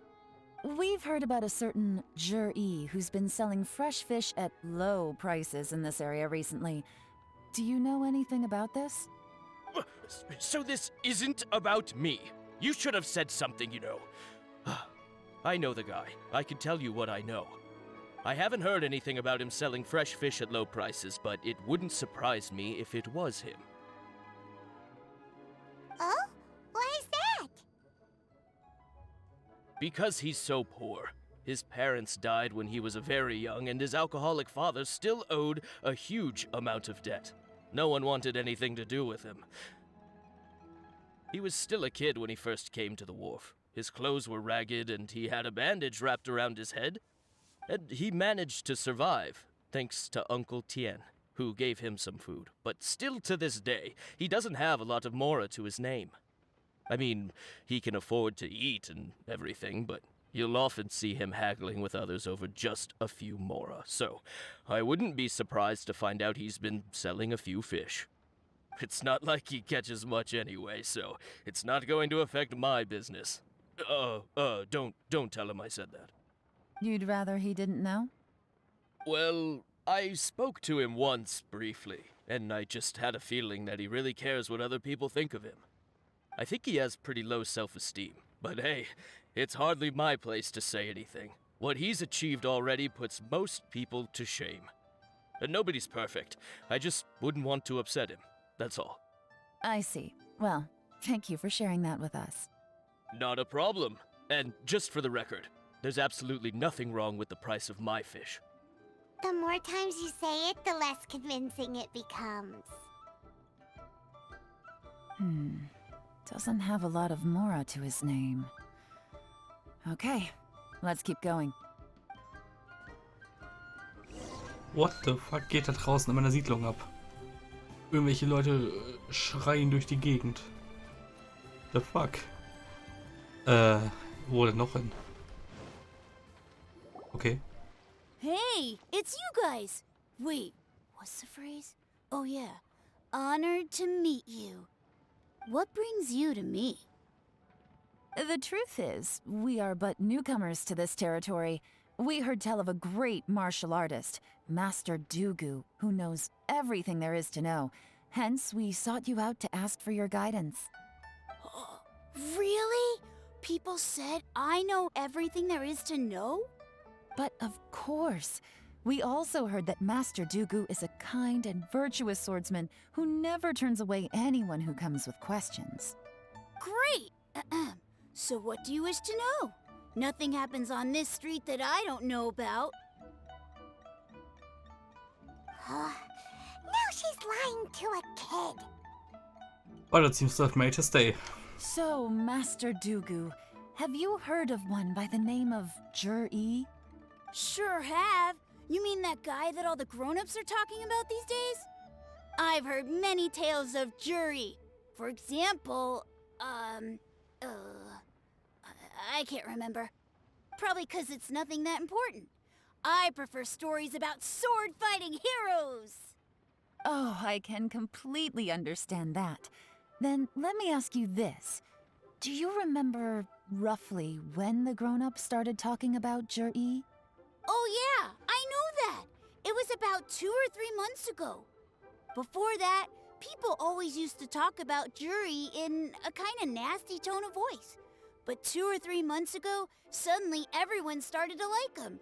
We've heard about a certain Juri who's been selling fresh fish at low prices in this area recently. Do you know anything about this? So this isn't about me. You should have said something, you know. I know the guy. I can tell you what I know. I haven't heard anything about him selling fresh fish at low prices, but it wouldn't surprise me if it was him. Oh? Why is that? Because he's so poor. His parents died when he was very young, and his alcoholic father still owed a huge amount of debt. No one wanted anything to do with him. He was still a kid when he first came to the wharf. His clothes were ragged, and he had a bandage wrapped around his head. And he managed to survive, thanks to Uncle Tien, who gave him some food. But still to this day, he doesn't have a lot of mora to his name. I mean, he can afford to eat and everything, but you'll often see him haggling with others over just a few mora. So, I wouldn't be surprised to find out he's been selling a few fish. It's not like he catches much anyway, so it's not going to affect my business. Don't tell him I said that. You'd rather he didn't know? Well, I spoke to him once, briefly, and I just had a feeling that he really cares what other people think of him. I think he has pretty low self-esteem, but hey, it's hardly my place to say anything. What he's achieved already puts most people to shame. And nobody's perfect. I just wouldn't want to upset him, that's all. I see. Well, thank you for sharing that with us. Not a problem. And just for the record, there's absolutely nothing wrong with the price of my fish. The more times you say it, the less convincing it becomes. Doesn't have a lot of mora to his name. Okay, let's keep going. What the fuck geht da draußen in meiner Siedlung ab? Irgendwelche Leute schreien durch die Gegend. The fuck? Wo denn noch hin? Okay. Hey, it's you guys! Wait, what's the phrase? Oh yeah, honored to meet you. What brings you to me? The truth is, we are but newcomers to this territory. We heard tell of a great martial artist, Master Dugu, who knows everything there is to know. Hence, we sought you out to ask for your guidance. Really? People said I know everything there is to know? But of course, we also heard that Master Dugu is a kind and virtuous swordsman who never turns away anyone who comes with questions. Great! So what do you wish to know? Nothing happens on this street that I don't know about. Now she's lying to a kid. Well, that seems to have made his day. So, Master Dugu, have you heard of one by the name of Jur-E? Sure have. You mean that guy that all the grown-ups are talking about these days? I've heard many tales of Juri. For example, I can't remember. Probably 'cause it's nothing that important. I prefer stories about sword-fighting heroes. Oh, I can completely understand that. Then let me ask you this. Do you remember roughly when the grown-ups started talking about Jur-E? Oh yeah, I know that. It was about 2 or 3 months ago. Before that, people always used to talk about Juri in a kind of nasty tone of voice. But 2 or 3 months ago, suddenly everyone started to like him.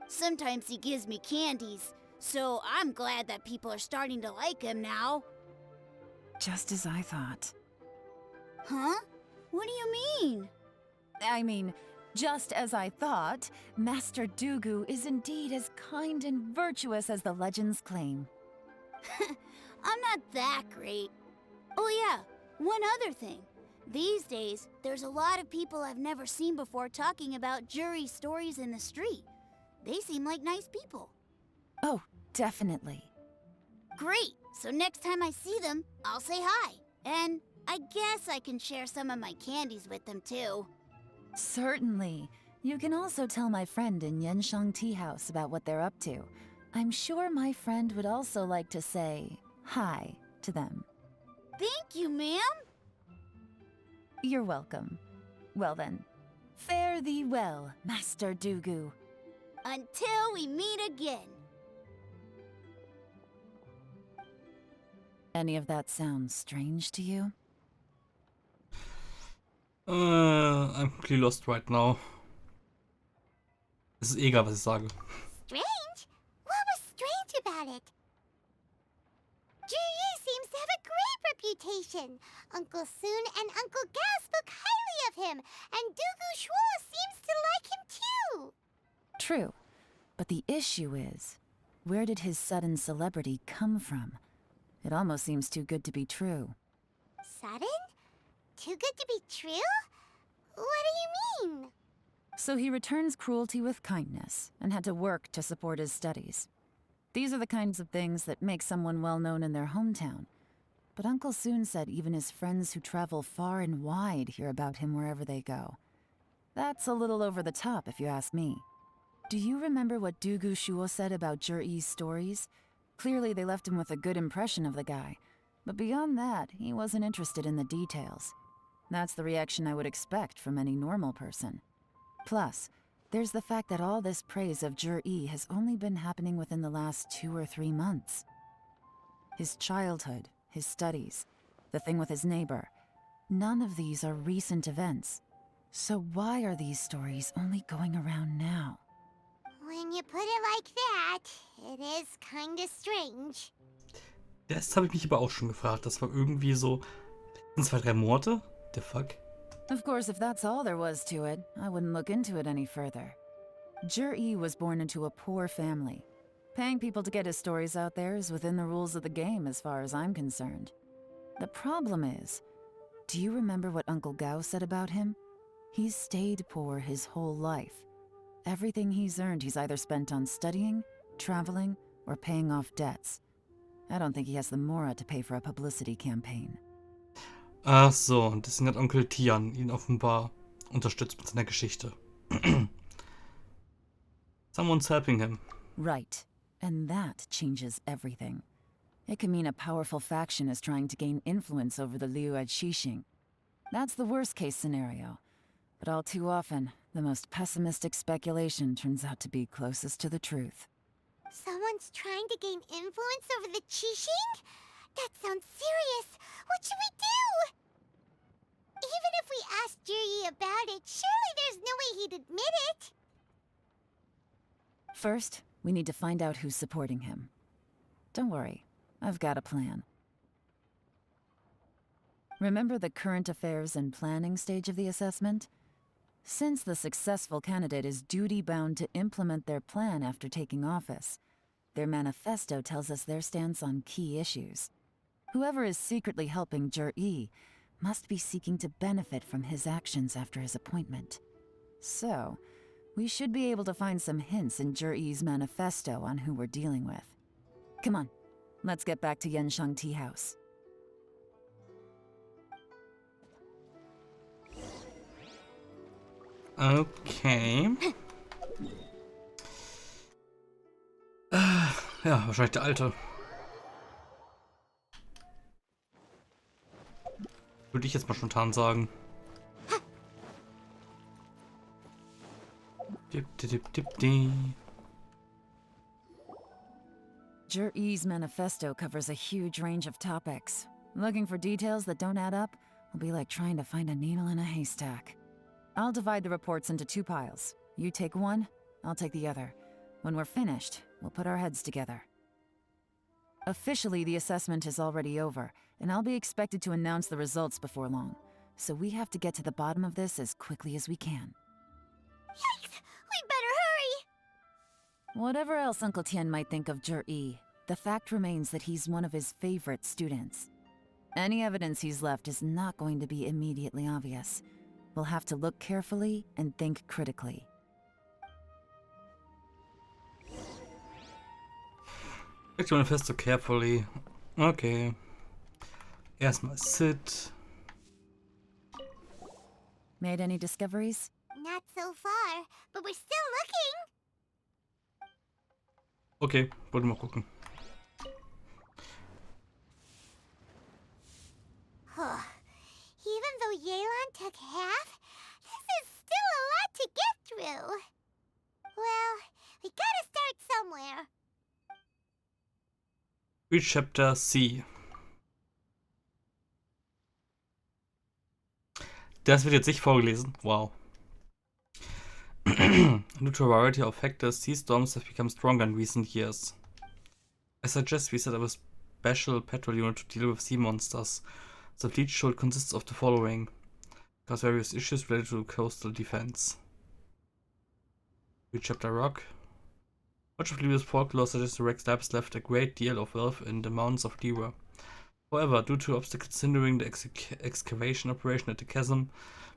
Sometimes he gives me candies, so I'm glad that people are starting to like him now. Just as I thought. Huh? What do you mean? I mean, just as I thought, Master Dugu is indeed as kind and virtuous as the legends claim. I'm not that great. Oh yeah, one other thing. These days, there's a lot of people I've never seen before talking about Juri stories in the street. They seem like nice people. Oh, definitely. Great! So next time I see them, I'll say hi. And I guess I can share some of my candies with them too. Certainly. You can also tell my friend in Yenshang Tea House about what they're up to. I'm sure my friend would also like to say hi to them. Thank you, ma'am. You're welcome. Well then, fare thee well, Master Dugu. Until we meet again. Any of that sound strange to you? I'm completely lost right now. Es ist egal, was ich sage. Strange? What was strange about it? Juyi seems to have a great reputation. Uncle Soon and Uncle Gao spoke highly of him, and Dugu Shuo seems to like him too. True. But the issue is, where did his sudden celebrity come from? It almost seems too good to be true. Sudden? Too good to be true? What do you mean? So he returns cruelty with kindness, and had to work to support his studies. These are the kinds of things that make someone well known in their hometown. But Uncle Soon said even his friends who travel far and wide hear about him wherever they go. That's a little over the top, if you ask me. Do you remember what Dugu Shuo said about Jur-E's stories? Clearly they left him with a good impression of the guy. But beyond that, he wasn't interested in the details. That's the reaction I would expect from any normal person. Plus, there's the fact that all this praise of Jur-E has only been happening within the last 2 or 3 months. His childhood, his studies, the thing with his neighbor, none of these are recent events. So why are these stories only going around now? When you put it like that, it is kinda strange. Das habe ich mich aber auch schon gefragt. Das war irgendwie so 2, 3 Morde? The fuck? Of course, if that's all there was to it, I wouldn't look into it any further. Jur-E was born into a poor family. Paying people to get his stories out there is within the rules of the game as far as I'm concerned. The problem is, do you remember what Uncle Gao said about him? He's stayed poor his whole life. Everything he's earned he's either spent on studying, traveling, or paying off debts. I don't think he has the mora to pay for a publicity campaign. Ach so, und deswegen hat Onkel Tian ihn offenbar unterstützt mit seiner Geschichte. Someone's helping him. Right. And that changes everything. It can mean a powerful faction is trying to gain influence over the Liu at Xixing. That's the worst-case scenario. But all too often, the most pessimistic speculation turns out to be closest to the truth. Someone's trying to gain influence over the Qixing? That sounds serious. What should we do? Even if we asked Juyi about it, surely there's no way he'd admit it. First, we need to find out who's supporting him. Don't worry, I've got a plan. Remember the current affairs and planning stage of the assessment? Since the successful candidate is duty-bound to implement their plan after taking office, their manifesto tells us their stance on key issues. Whoever is secretly helping Jur-E must be seeking to benefit from his actions after his appointment. So, we should be able to find some hints in Jur-E's manifesto on who we're dealing with. Come on, let's get back to Yansheng Tea House. Okay. Ja, wahrscheinlich der Alte. Würde ich jetzt mal spontan sagen. Dip, dip, dip, dip, dip. Jur-E's manifesto covers a huge range of topics. Looking for details that don't add up will be like trying to find a needle in a haystack. I'll divide the reports into 2 piles. You take one, I'll take the other. When we're finished, we'll put our heads together. Officially, the assessment is already over, and I'll be expected to announce the results before long. So we have to get to the bottom of this as quickly as we can. Yikes! We better hurry! Whatever else Uncle Tian might think of Jur-E, the fact remains that he's one of his favorite students. Any evidence he's left is not going to be immediately obvious. We'll have to look carefully and think critically. Check the manifesto carefully. Okay. Erstmal sit. Made any discoveries? Not so far, but we're still looking. Okay, wollte mal gucken. Even though Yelan took half, this is still a lot to get through. Well, we gotta start somewhere. Read Chapter C. Das wird jetzt nicht vorgelesen. Wow. Due to a variety of factors, sea storms have become stronger in recent years. I suggest we set up a special patrol unit to deal with sea monsters. The fleet should consist of the following. Cause various issues related to coastal defense. Read Chapter Rock. Much of Libya's folklore suggests the Rex Labs left a great deal of wealth in the mountains of Libya. However, due to obstacles hindering the excavation operation at the chasm,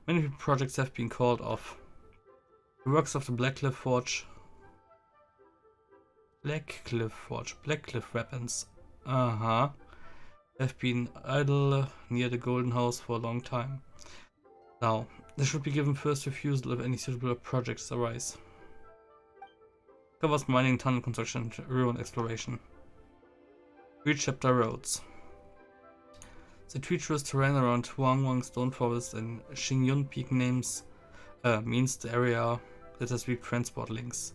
many projects have been called off. The works of the Blackcliff weapons, have been idle near the Golden House for a long time. Now, they should be given first refusal if any suitable projects arise. Covers mining, tunnel construction, and ruin exploration. Read Chapter Roads. The treacherous terrain around Huangwang Stone Forest and Xingyun Peak means the area that has weak transport links.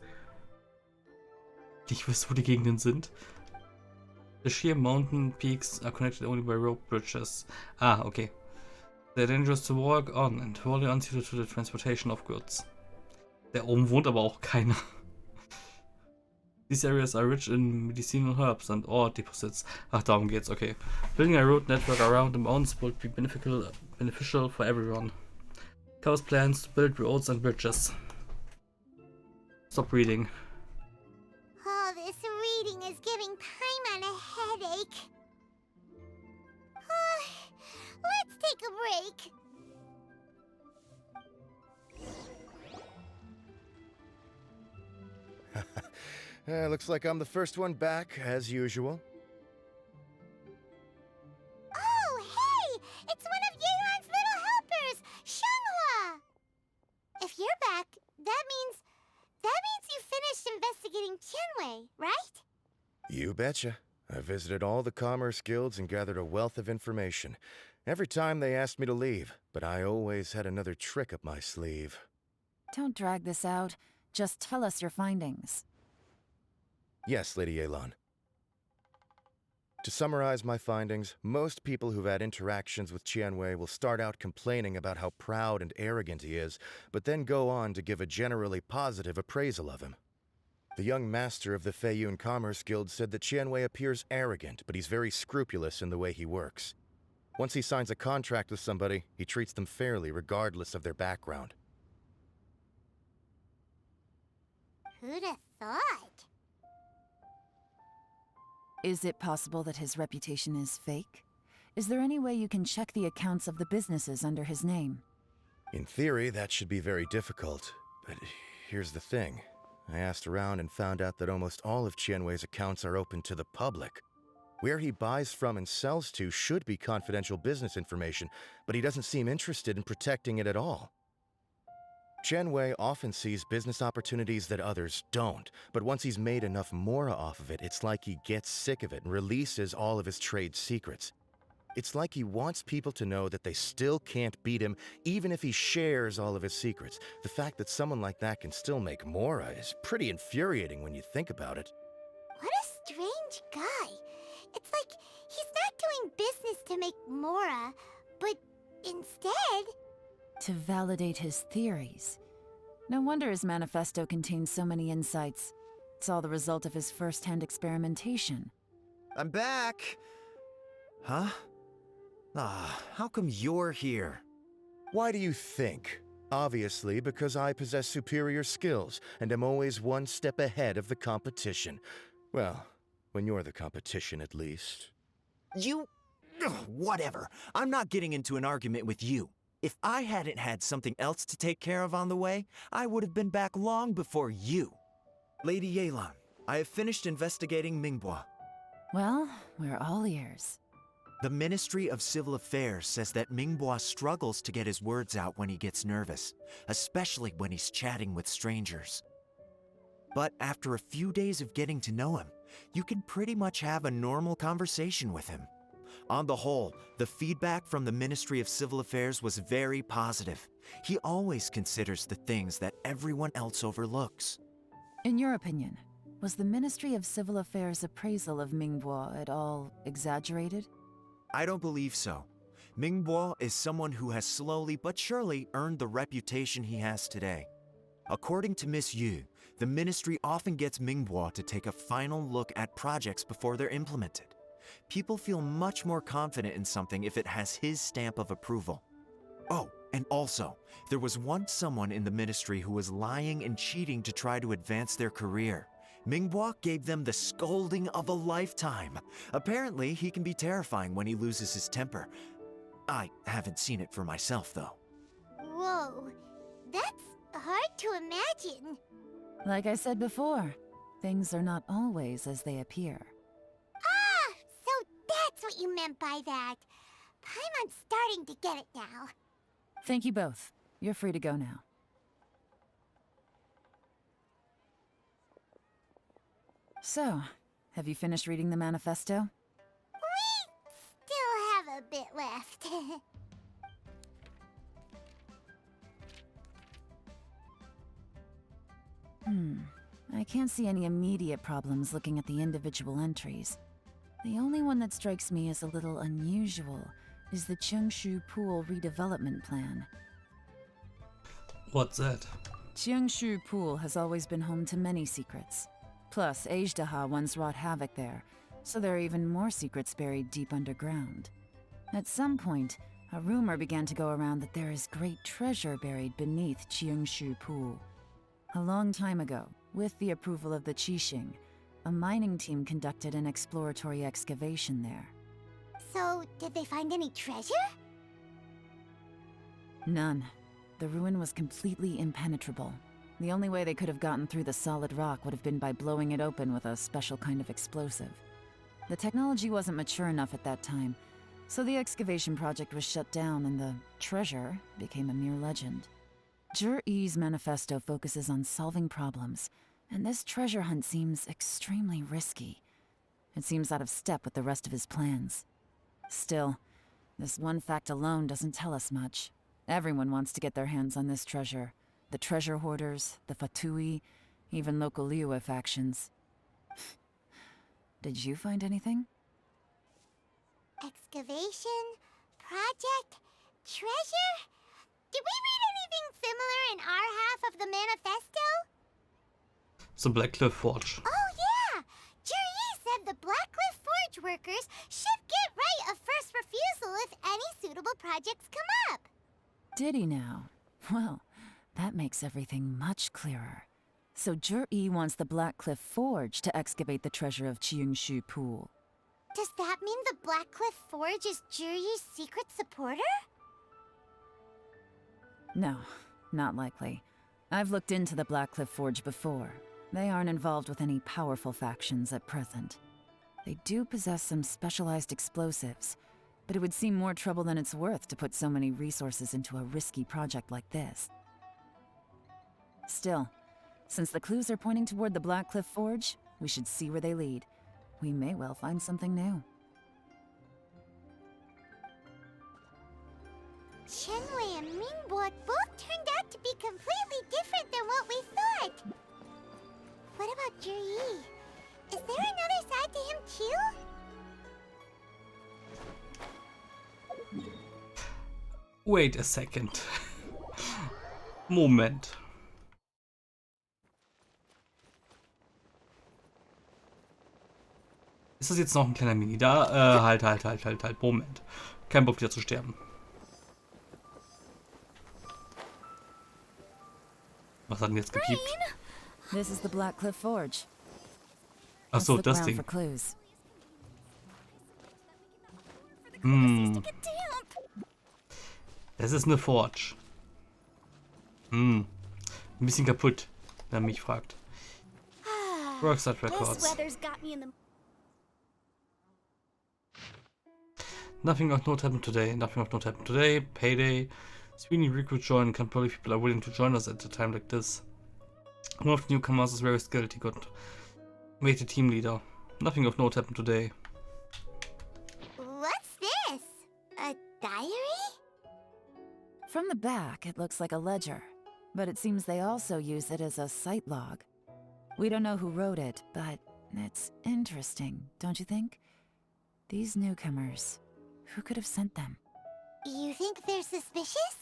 Ich weiß, wo die Gegenden sind. The sheer mountain peaks are connected only by rope bridges. Okay. They're dangerous to walk on and wholly unsuited to the transportation of goods. Da oben wohnt aber auch keiner. These areas are rich in medicinal herbs and ore deposits. Ach, darum geht's, okay. Building a road network around the mountains would be beneficial for everyone. Covers plans to build roads and bridges. Stop reading. Oh, this reading is giving Paimon a headache. Let's take a break. Looks like I'm the first one back, as usual. Oh, hey! It's one of Yelan's little helpers, Shanghua! If you're back, that means you finished investigating Qianwei, right? You betcha. I visited all the commerce guilds and gathered a wealth of information. Every time they asked me to leave, but I always had another trick up my sleeve. Don't drag this out. Just tell us your findings. Yes, Lady Yelan. To summarize my findings, most people who've had interactions with Qianwei will start out complaining about how proud and arrogant he is, but then go on to give a generally positive appraisal of him. The young master of the Feiyun Commerce Guild said that Qianwei appears arrogant, but he's very scrupulous in the way he works. Once he signs a contract with somebody, he treats them fairly regardless of their background. Who'd have thought? Is it possible that his reputation is fake? Is there any way you can check the accounts of the businesses under his name? In theory, that should be very difficult, but here's the thing. I asked around and found out that almost all of Qianwei's accounts are open to the public. Where he buys from and sells to should be confidential business information, but he doesn't seem interested in protecting it at all. Qianwei often sees business opportunities that others don't, but once he's made enough mora off of it, it's like he gets sick of it and releases all of his trade secrets. It's like he wants people to know that they still can't beat him, even if he shares all of his secrets. The fact that someone like that can still make mora is pretty infuriating when you think about it. What a strange guy. It's like he's not doing business to make mora, but instead... To validate his theories. No wonder his manifesto contains so many insights. It's all the result of his first-hand experimentation. I'm back! Huh? How come you're here? Why do you think? Obviously, because I possess superior skills and am always one step ahead of the competition. Well, when you're the competition, at least. You... whatever. I'm not getting into an argument with you. If I hadn't had something else to take care of on the way, I would have been back long before you. Lady Yelan, I have finished investigating Mingbo. Well, we're all ears. The Ministry of Civil Affairs says that Mingbo struggles to get his words out when he gets nervous, especially when he's chatting with strangers. But after a few days of getting to know him, you can pretty much have a normal conversation with him. On the whole, the feedback from the Ministry of Civil Affairs was very positive. He always considers the things that everyone else overlooks. In your opinion, was the Ministry of Civil Affairs' appraisal of Mingbo at all exaggerated? I don't believe so. Mingbo is someone who has slowly but surely earned the reputation he has today. According to Miss Yu, the Ministry often gets Mingbo to take a final look at projects before they're implemented. People feel much more confident in something if it has his stamp of approval. Oh, and also, there was once someone in the Ministry who was lying and cheating to try to advance their career. Mingbo gave them the scolding of a lifetime. Apparently, he can be terrifying when he loses his temper. I haven't seen it for myself, though. Whoa, that's hard to imagine. Like I said before, things are not always as they appear. Ah, so that's what you meant by that. Paimon's starting to get it now. Thank you both. You're free to go now. So, have you finished reading the manifesto? We still have a bit left. I can't see any immediate problems looking at the individual entries. The only one that strikes me as a little unusual is the Cheongshu Pool redevelopment plan. What's that? Cheongshu Pool has always been home to many secrets. Plus, Ajdaha once wrought havoc there, so there are even more secrets buried deep underground. At some point, a rumor began to go around that there is great treasure buried beneath Cheongshu Pool. A long time ago, with the approval of the Qixing, a mining team conducted an exploratory excavation there. So, did they find any treasure? None. The ruin was completely impenetrable. The only way they could have gotten through the solid rock would have been by blowing it open with a special kind of explosive. The technology wasn't mature enough at that time, so the excavation project was shut down and the treasure became a mere legend. Zhi-Yi's manifesto focuses on solving problems, and this treasure hunt seems extremely risky. It seems out of step with the rest of his plans. Still, this one fact alone doesn't tell us much. Everyone wants to get their hands on this treasure. The treasure hoarders, the Fatui, even local Liyue factions. Did you find anything? Excavation? Project? Treasure? Did we read anything similar in our half of the manifesto? The Blackcliff Forge. Oh yeah! Zhi-Yi said the Blackcliff Forge workers should get right of first refusal if any suitable projects come up. Did he now? Well, that makes everything much clearer. So Zhi-Yi wants the Blackcliff Forge to excavate the treasure of Cheongshu Pool. Does that mean the Blackcliff Forge is Zhi-Yi's secret supporter? No, not likely. I've looked into the Blackcliff Forge before. They aren't involved with any powerful factions at present. They do possess some specialized explosives, but it would seem more trouble than it's worth to put so many resources into a risky project like this. Still, since the clues are pointing toward the Blackcliff Forge, we should see where they lead. We may well find something new. Shenwei and Mingbo both turned out to be completely different than what we thought. What about Zhi-Yi? Is there another side to him too? Wait a second. Moment. Ist das jetzt noch ein kleiner Mini? Da, halt. Moment. Kein Bock, wieder zu sterben. Was hat denn jetzt gepiept? This is the Blackcliff Forge. Ach so, das Ding. Das ist eine Forge. Ein bisschen kaputt, wenn man mich fragt. Rockstar Records. Nothing of note happened today. Nothing of note happened today. Payday. Sweeney recruit join. Can't believe people are willing to join us at a time like this. One of the newcomers is very skilled. He got made a team leader. Nothing of note happened today. What's this? A diary? From the back, it looks like a ledger, but it seems they also use it as a site log. We don't know who wrote it, but it's interesting, don't you think? These newcomers, who could have sent them? You think they're suspicious?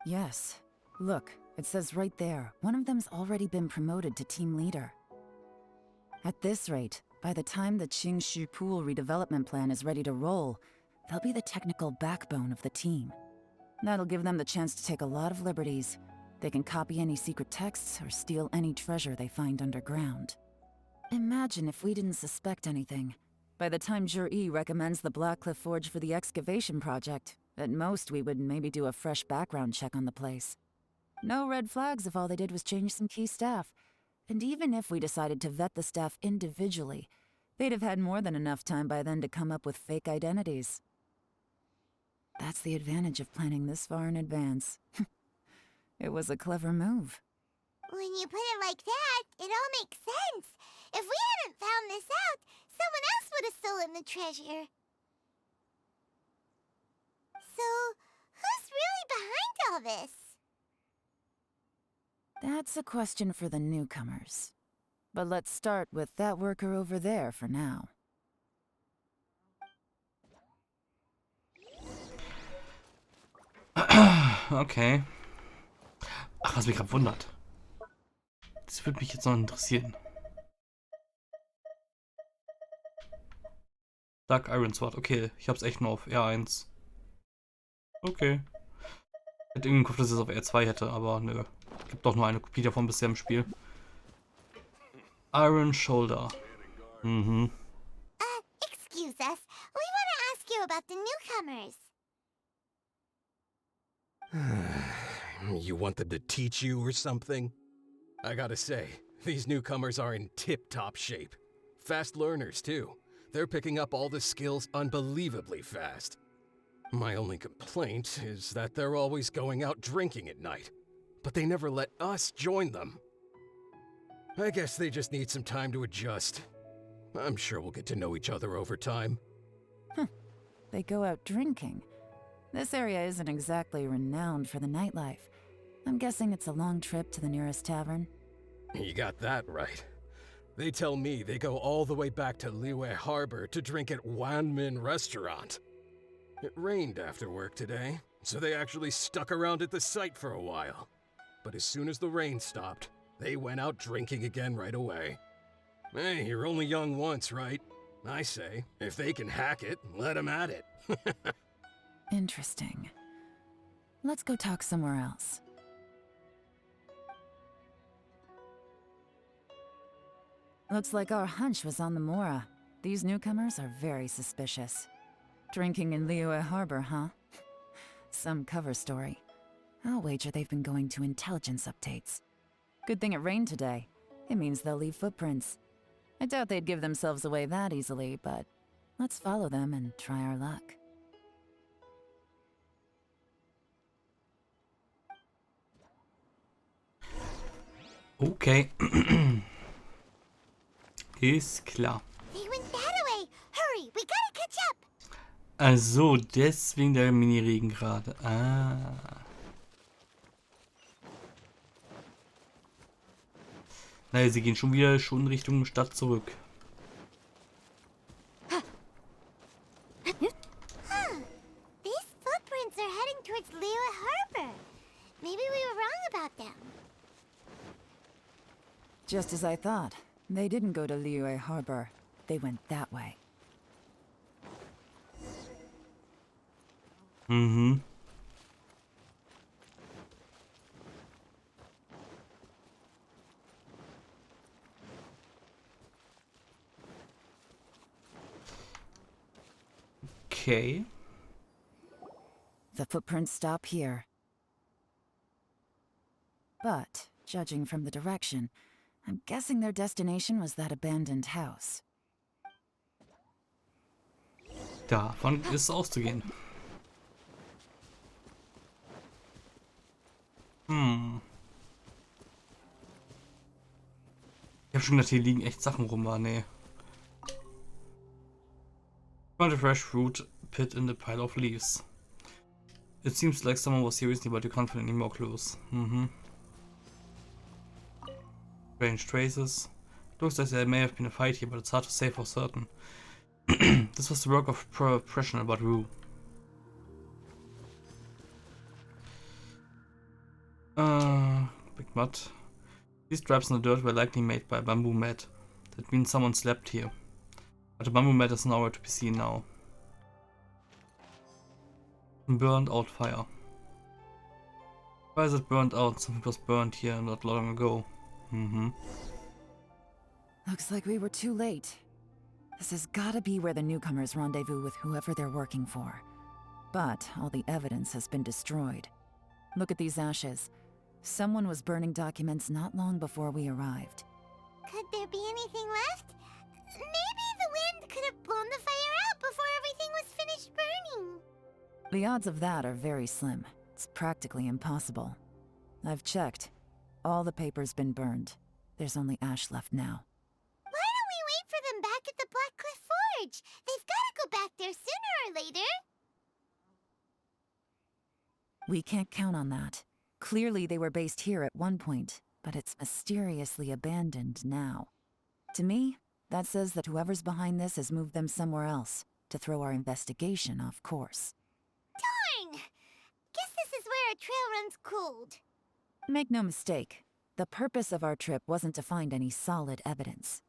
Yes. Look, it says right there, one of them's already been promoted to team leader. At this rate, by the time the Qingshu Pool redevelopment plan is ready to roll, they'll be the technical backbone of the team. That'll give them the chance to take a lot of liberties. They can copy any secret texts or steal any treasure they find underground. Imagine if we didn't suspect anything. By the time Jur-E recommends the Blackcliff Forge for the excavation project, at most we would maybe do a fresh background check on the place. No red flags if all they did was change some key staff. And even if we decided to vet the staff individually, they'd have had more than enough time by then to come up with fake identities. That's the advantage of planning this far in advance. It was a clever move. When you put it like that, it all makes sense. If we hadn't found this out, someone else would have stolen the treasure. So, who's really behind all this? That's a question for the newcomers. But let's start with that worker over there for now. Okay. Ach, was mich gerade wundert. Das würde mich jetzt noch interessieren. Dark Iron Sword. Okay, ich hab's echt nur auf R1. Okay. Ich hätte irgendwie im Kopf, dass ich es auf R2 hätte, aber nö. Gibt doch nur eine Kopie davon bisher im Spiel. Iron Shoulder. Mhm. Excuse us. We want to ask you about the newcomers. You want them to teach you or something? I gotta say, these newcomers are in tip-top shape. Fast learners, too. They're picking up all the skills unbelievably fast. My only complaint is that they're always going out drinking at night, but they never let us join them. I guess they just need some time to adjust. I'm sure we'll get to know each other over time. They go out drinking. This area isn't exactly renowned for the nightlife. I'm guessing it's a long trip to the nearest tavern. You got that right. They tell me they go all the way back to Liyue Harbor to drink at Wanmin Restaurant. It rained after work today, so they actually stuck around at the site for a while. But as soon as the rain stopped, they went out drinking again right away. Hey, you're only young once, right? I say, if they can hack it, let them at it. Interesting. Let's go talk somewhere else. Looks like our hunch was on the Mora. These newcomers are very suspicious. Drinking in Liyue Harbor, huh? Some cover story. I'll wager they've been going to intelligence updates. Good thing it rained today. It means they'll leave footprints. I doubt they'd give themselves away that easily, but let's follow them and try our luck. Okay. Ist klar. They went that way. Hurry, we gotta catch up. Also, deswegen der Mini-Regen gerade. Ah. Naja, sie gehen schon wieder Richtung Stadt zurück. These footprints are heading towards Liyue Harbor. Maybe we were wrong about them. Just as I thought. They didn't go to Liyue Harbor. They went that way. Mhm. Okay. The footprints stop here. But, judging from the direction, I'm guessing their destination was that abandoned house. Davon ist auszugehen. Ich hab schon gedacht, hier liegen echt Sachen rum, war nee. Found a fresh fruit pit in the pile of leaves. It seems like someone was here recently, but you can't find any more clues. Strange traces. Looks like there may have been a fight here, but it's hard to say for certain. This was the work of professional, but Rue. mud. These traps in the dirt were likely made by a bamboo mat. That means someone slept here. But the bamboo mat is nowhere to be seen now. Burned out fire. Why is it burned out? Something was burned here not long ago. Looks like we were too late. This has gotta be where the newcomers rendezvous with whoever they're working for. But all the evidence has been destroyed. Look at these ashes. Someone was burning documents not long before we arrived. Could there be anything left? Maybe the wind could have blown the fire out before everything was finished burning. The odds of that are very slim. It's practically impossible. I've checked. All the paper's been burned. There's only ash left now. Why don't we wait for them back at the Black Cliff Forge? They've got to go back there sooner or later. We can't count on that. Clearly they were based here at one point, but it's mysteriously abandoned now. To me, that says that whoever's behind this has moved them somewhere else to throw our investigation off course. Darn! Guess this is where a trail runs cold. Make no mistake, the purpose of our trip wasn't to find any solid evidence.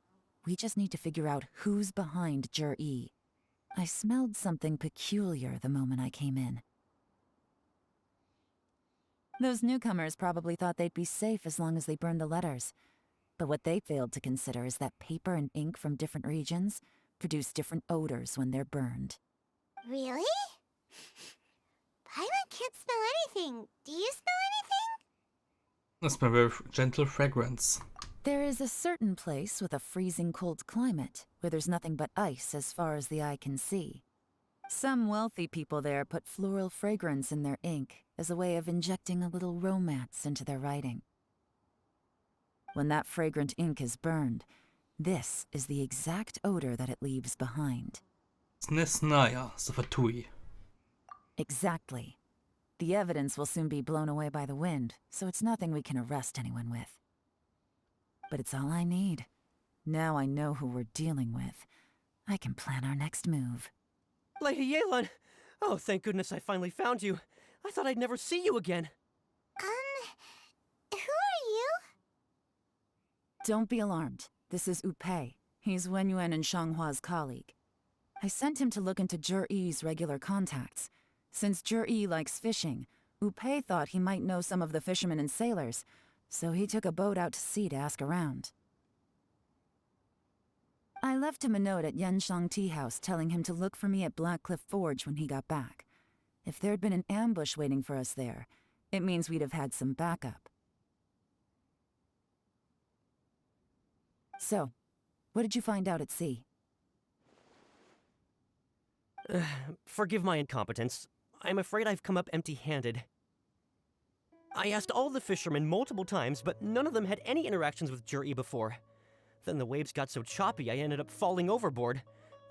We just need to figure out who's behind Jur-E. I smelled something peculiar the moment I came in. Those newcomers probably thought they'd be safe as long as they burned the letters. But what they failed to consider is that paper and ink from different regions produce different odors when they're burned. Really? Paimon can't smell anything. Do you smell anything? That's my very gentle fragrance. There is a certain place with a freezing cold climate where there's nothing but ice as far as the eye can see. Some wealthy people there put floral fragrance in their ink as a way of injecting a little romance into their writing. When that fragrant ink is burned, this is the exact odor that it leaves behind. Snesnaya Safatui. Exactly. The evidence will soon be blown away by the wind, so it's nothing we can arrest anyone with. But it's all I need. Now I know who we're dealing with. I can plan our next move. Lady Yelan! Oh, thank goodness I finally found you. I thought I'd never see you again. Who are you? Don't be alarmed. This is Upei. He's Wenyuan and Shanghua's colleague. I sent him to look into Jur-E's regular contacts. Since Jur-E likes fishing, Upei thought he might know some of the fishermen and sailors, so he took a boat out to sea to ask around. I left him a note at Yanshang Tea House telling him to look for me at Black Cliff Forge when he got back. If there'd been an ambush waiting for us there, it means we'd have had some backup. So, what did you find out at sea? Forgive my incompetence. I'm afraid I've come up empty-handed. I asked all the fishermen multiple times, but none of them had any interactions with Jur-E before. Then the waves got so choppy I ended up falling overboard.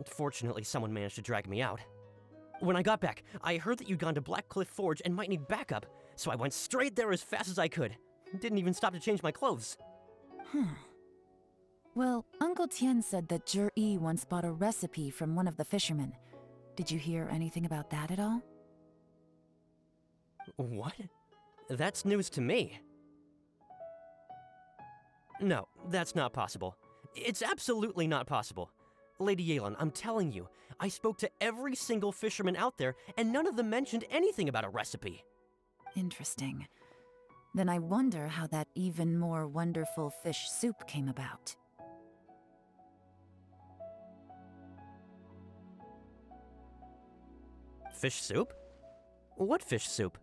Fortunately, someone managed to drag me out. When I got back, I heard that you'd gone to Black Cliff Forge and might need backup, so I went straight there as fast as I could. Didn't even stop to change my clothes. Well, Uncle Tien said that Jur-E once bought a recipe from one of the fishermen. Did you hear anything about that at all? What? That's news to me. No, that's not possible. It's absolutely not possible. Lady Yelan, I'm telling you, I spoke to every single fisherman out there, and none of them mentioned anything about a recipe. Interesting. Then I wonder how that even more wonderful fish soup came about. Fish soup? What fish soup?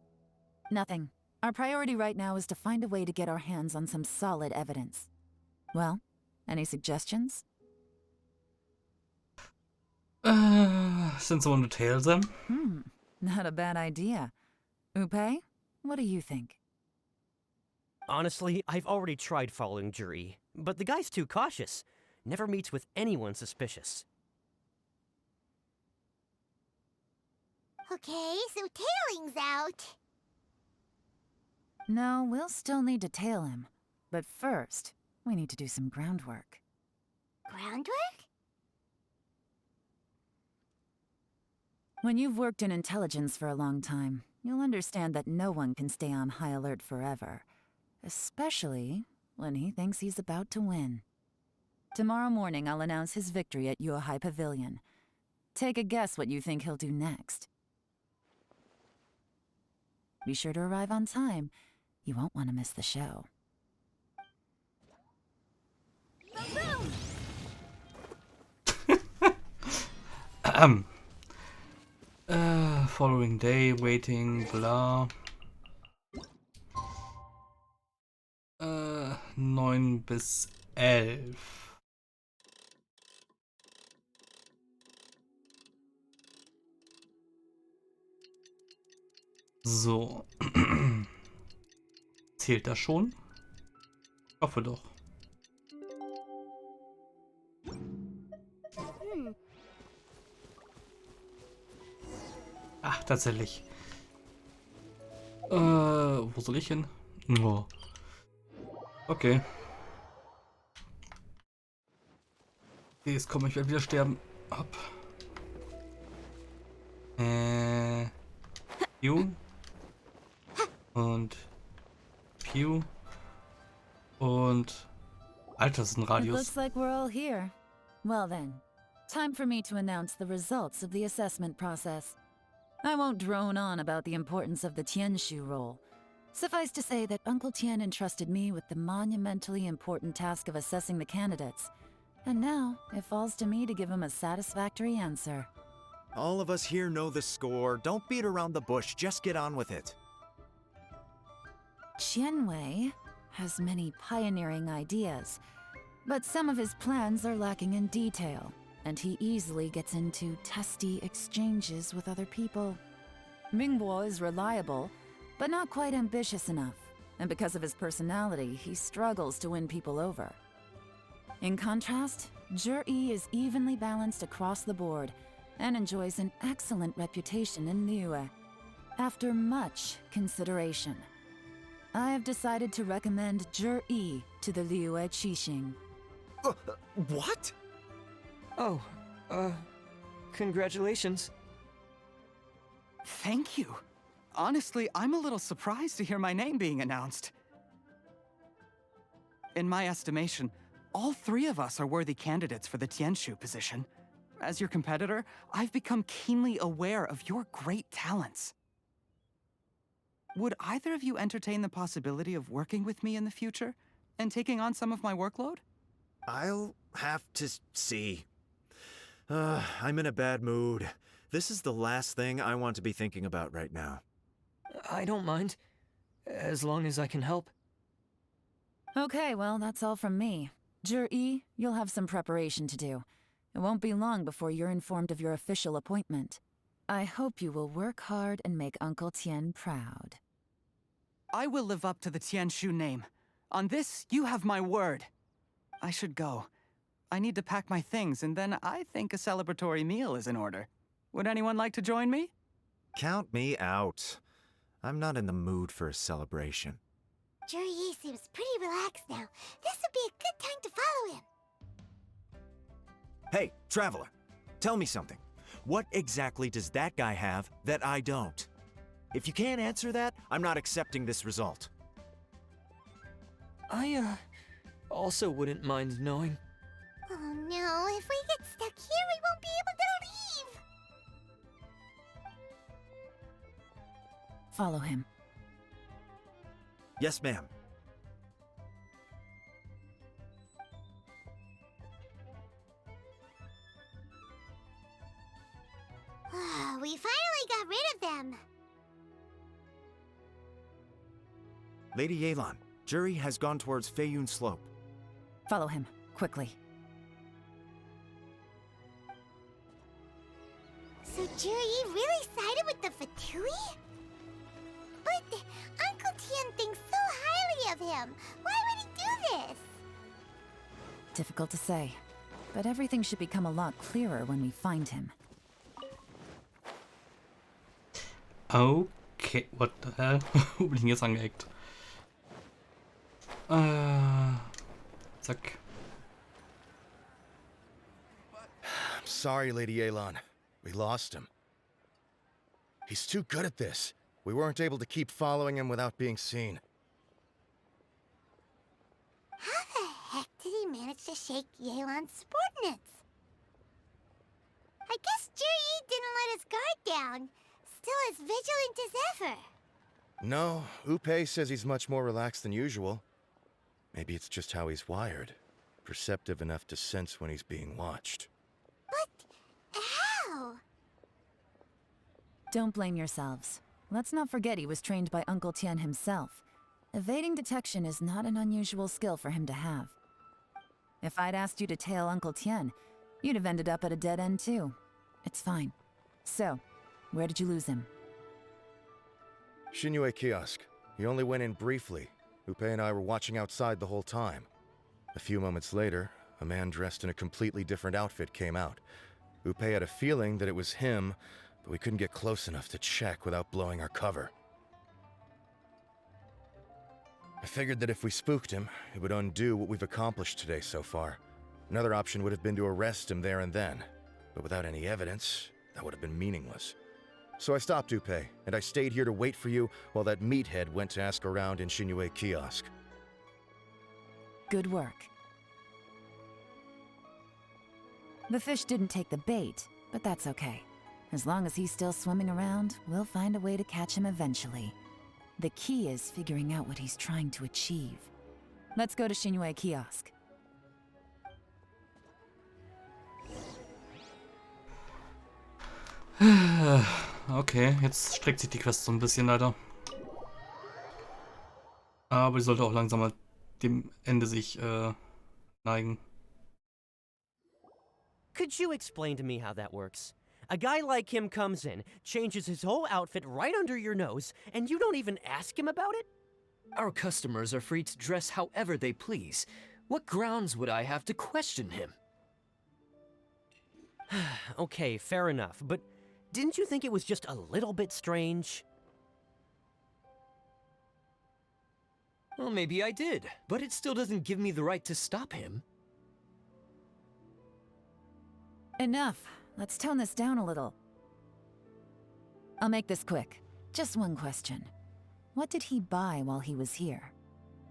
Nothing. Our priority right now is to find a way to get our hands on some solid evidence. Well, any suggestions? Send someone to tail them? Not a bad idea. Upei, what do you think? Honestly, I've already tried following Jur-E, but the guy's too cautious. Never meets with anyone suspicious. Okay, so tailing's out. No, we'll still need to tail him. But first, we need to do some groundwork. Groundwork? When you've worked in intelligence for a long time, you'll understand that no one can stay on high alert forever. especially when he thinks he's about to win. Tomorrow morning, I'll announce his victory at Yuehai Pavilion. Take a guess what you think he'll do next. Be sure to arrive on time. You won't want to miss the show. Following day, waiting, blah. 9 bis 11. So. Zählt das schon? Ich hoffe doch. Ach, tatsächlich. Wo soll ich hin? Oh. Okay. Jetzt komme ich, werde wieder sterben. Hopp. Pew. Und Pew. Und Alter, das ist ein It Radius. looks like we're all here. Well then, time for me to announce the results of the assessment process. I won't drone on about the importance of the Tianshu role. Suffice to say that Uncle Tien entrusted me with the monumentally important task of assessing the candidates. And now, it falls to me to give him a satisfactory answer. All of us here know the score. Don't beat around the bush, just get on with it. Qianwei has many pioneering ideas, but some of his plans are lacking in detail, and he easily gets into testy exchanges with other people. Mingbo is reliable, but not quite ambitious enough, and because of his personality, he struggles to win people over. In contrast, Zhi is evenly balanced across the board, and enjoys an excellent reputation in Liyue. After much consideration, I have decided to recommend Zhi to the Liyue Qixing. What? Oh, congratulations. Thank you. Honestly, I'm a little surprised to hear my name being announced. In my estimation, all three of us are worthy candidates for the Tianshu position. As your competitor, I've become keenly aware of your great talents. Would either of you entertain the possibility of working with me in the future and taking on some of my workload? I'll have to see. I'm in a bad mood. This is the last thing I want to be thinking about right now. I don't mind, as long as I can help. Okay, well, that's all from me. Zhi, you'll have some preparation to do. It won't be long before you're informed of your official appointment. I hope you will work hard and make Uncle Tien proud. I will live up to the Tianshu name. On this, you have my word. I should go. I need to pack my things, and then I think a celebratory meal is in order. Would anyone like to join me? Count me out. I'm not in the mood for a celebration. Zhi seems pretty relaxed now. This would be a good time to follow him. Hey, Traveler, tell me something. What exactly does that guy have that I don't? If you can't answer that, I'm not accepting this result. I, also wouldn't mind knowing. Oh no, if we get stuck here, we won't be able to leave! Follow him. Yes, ma'am. We finally got rid of them. Lady Yelan, Zhi has gone towards Feiyun Slope. Follow him, quickly. So Zhi really sided with the Fatui? But Uncle Tien thinks so highly of him. Why would he do this? Difficult to say, but everything should become a lot clearer when we find him. Okay, what the hell? Wo bin ich denn jetzt angeeckt? Zack. I'm sorry, Lady Yelan. We lost him. He's too good at this. We weren't able to keep following him without being seen. to shake Yelan's subordinates. I guess Juri didn't let his guard down. Still as vigilant as ever. No, Upe says he's much more relaxed than usual. Maybe it's just how he's wired. Perceptive enough to sense when he's being watched. But how? Don't blame yourselves. Let's not forget he was trained by Uncle Tien himself. Evading detection is not an unusual skill for him to have. If I'd asked you to tail Uncle Tien, you'd have ended up at a dead end too. It's fine. So, where did you lose him? Shinue Kiosk. He only went in briefly. Upe and I were watching outside the whole time. A few moments later, a man dressed in a completely different outfit came out. Upe had a feeling that it was him, but we couldn't get close enough to check without blowing our cover. I figured that if we spooked him, it would undo what we've accomplished today so far. Another option would have been to arrest him there and then, but without any evidence, that would have been meaningless. So I stopped Upe, and I stayed here to wait for you while that meathead went to ask around in Shinue Kiosk. Good work. The fish didn't take the bait, but that's okay. As long as he's still swimming around, we'll find a way to catch him eventually. The key is figuring out what he's trying to achieve. Let's go to Shinue Kiosk. Okay, jetzt streckt sich die Quest so ein bisschen leider. Aber die sollte auch langsam mal dem Ende sich neigen. Could you explain to me how that works? A guy like him comes in, changes his whole outfit right under your nose, and you don't even ask him about it? Our customers are free to dress however they please. What grounds would I have to question him? Okay, fair enough, but didn't you think it was just a little bit strange? Well, maybe I did, but it still doesn't give me the right to stop him. Enough. Let's tone this down a little. I'll make this quick. Just one question. What did he buy while he was here?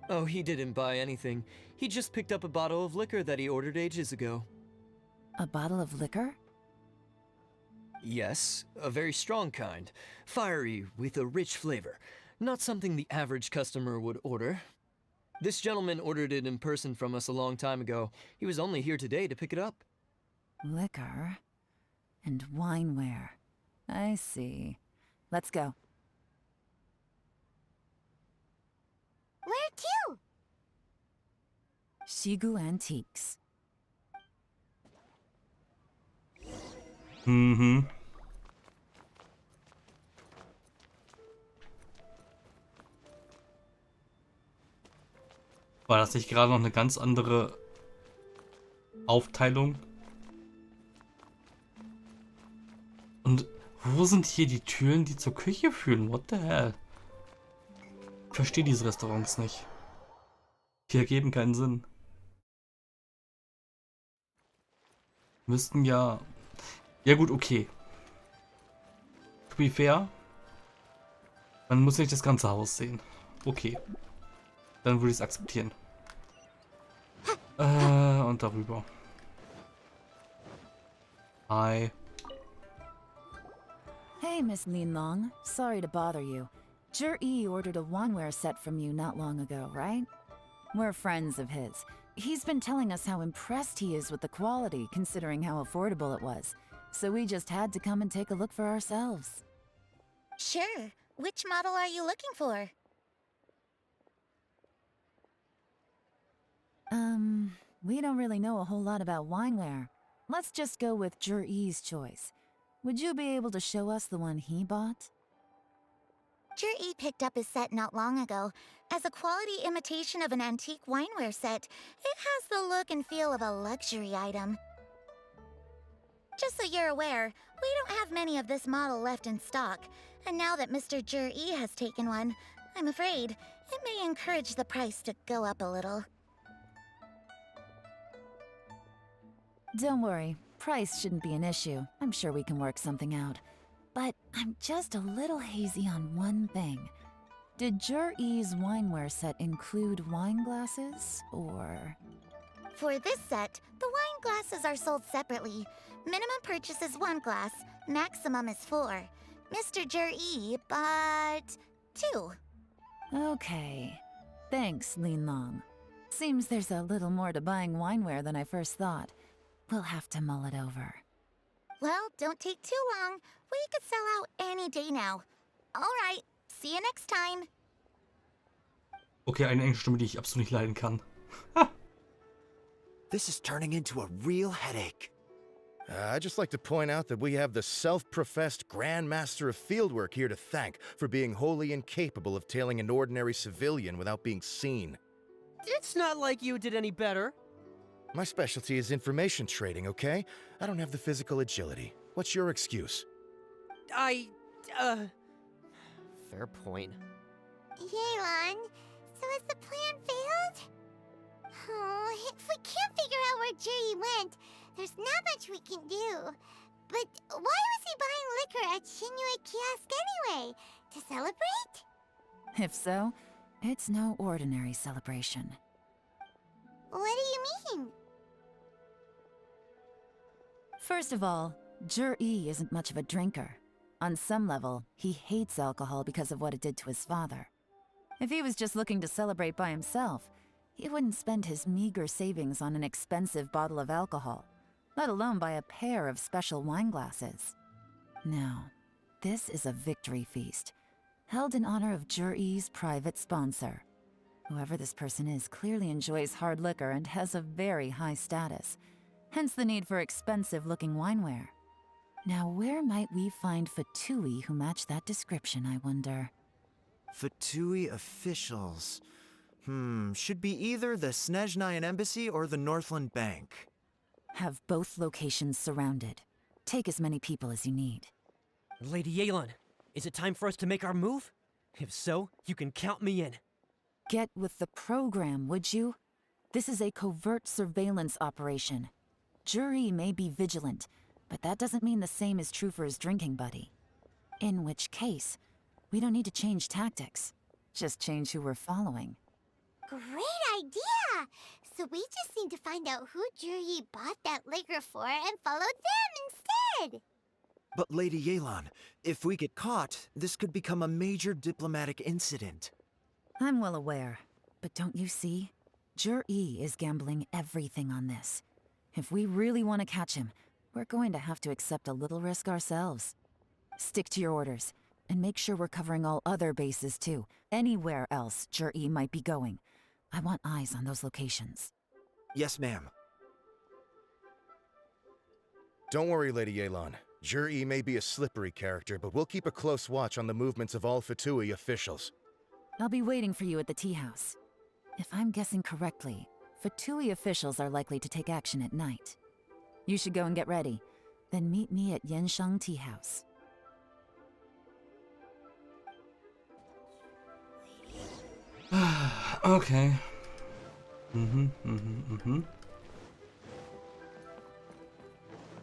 Oh, he didn't buy anything. He just picked up a bottle of liquor that he ordered ages ago. A bottle of liquor? Yes, a very strong kind. Fiery, with a rich flavor. Not something the average customer would order. This gentleman ordered it in person from us a long time ago. He was only here today to pick it up. Liquor and wineware. I see. Let's go. Where to? Shigu Antiques. War das nicht gerade noch eine ganz andere Aufteilung? Und wo sind hier die Türen, die zur Küche führen? What the hell? Ich verstehe diese Restaurants nicht. Die ergeben keinen Sinn. Müssten ja... Ja gut, okay. To be fair, man muss nicht das ganze Haus sehen. Okay. Dann würde ich es akzeptieren. Und darüber. Hi. Hey, Miss Linlong. Sorry to bother you. Jur-E ordered a wanware set from you not long ago, right? We're friends of his. He's been telling us how impressed he is with the quality, considering how affordable it was. So we just had to come and take a look for ourselves. Sure. Which model are you looking for? We don't really know a whole lot about wineware. Let's just go with Jur-E's choice. Would you be able to show us the one he bought? Jur-E picked up his set not long ago. As a quality imitation of an antique wineware set, it has the look and feel of a luxury item. Just so you're aware, we don't have many of this model left in stock, and now that Mr. Jur-E has taken one, I'm afraid it may encourage the price to go up a little. Don't worry, price shouldn't be an issue. I'm sure we can work something out. But I'm just a little hazy on one thing. Did Jur-E's wineware set include wine glasses, or...? For this set, the wine glasses are sold separately. Minimum purchase is 1 glass, maximum is 4. Mr. Jur-E bought 2. Okay. Thanks, Lin Long. Seems there's a little more to buying wineware than I first thought. We'll have to mull it over. Well, don't take too long. We could sell out any day now. All right, see you next time. Okay, eine englische Stimme, die ich absolut nicht leiden kann. This is turning into a real headache. I'd just like to point out that we have the self-professed Grand Master of Fieldwork here to thank for being wholly incapable of tailing an ordinary civilian without being seen. It's not like you did any better. My specialty is information trading, okay? I don't have the physical agility. What's your excuse? Fair point. Yelan, so has the plan failed? Oh, if we can't figure out where Juri went, there's not much we can do. But why was he buying liquor at Shinue Kiosk anyway? To celebrate? If so, it's no ordinary celebration. What do you mean? First of all, Jur-E isn't much of a drinker. On some level, he hates alcohol because of what it did to his father. If he was just looking to celebrate by himself, he wouldn't spend his meager savings on an expensive bottle of alcohol, let alone buy a pair of special wine glasses. No, this is a victory feast, held in honor of Jur-E's private sponsor. Whoever this person is clearly enjoys hard liquor and has a very high status, hence the need for expensive-looking wineware. Now, where might we find Fatui who match that description, I wonder? Fatui officials. Should be either the Snezhnayan Embassy or the Northland Bank. Have both locations surrounded. Take as many people as you need. Lady Yelan, is it time for us to make our move? If so, you can count me in. Get with the program, would you? This is a covert surveillance operation. Jur-E may be vigilant, but that doesn't mean the same is true for his drinking buddy. In which case, we don't need to change tactics. Just change who we're following. Great idea! So we just need to find out who Juri bought that liquor for and follow them instead! But Lady Yelan, if we get caught, this could become a major diplomatic incident. I'm well aware, but don't you see? Jur-E is gambling everything on this. If we really want to catch him, we're going to have to accept a little risk ourselves. Stick to your orders, and make sure we're covering all other bases too. Anywhere else Jur-E might be going. I want eyes on those locations. Yes, ma'am. Don't worry, Lady Yelan. Jur-E may be a slippery character, but we'll keep a close watch on the movements of all Fatui officials. I'll be waiting for you at the tea house. If I'm guessing correctly, Fatui officials are likely to take action at night. You should go and get ready, then meet me at Yansheng Tea House. Okay.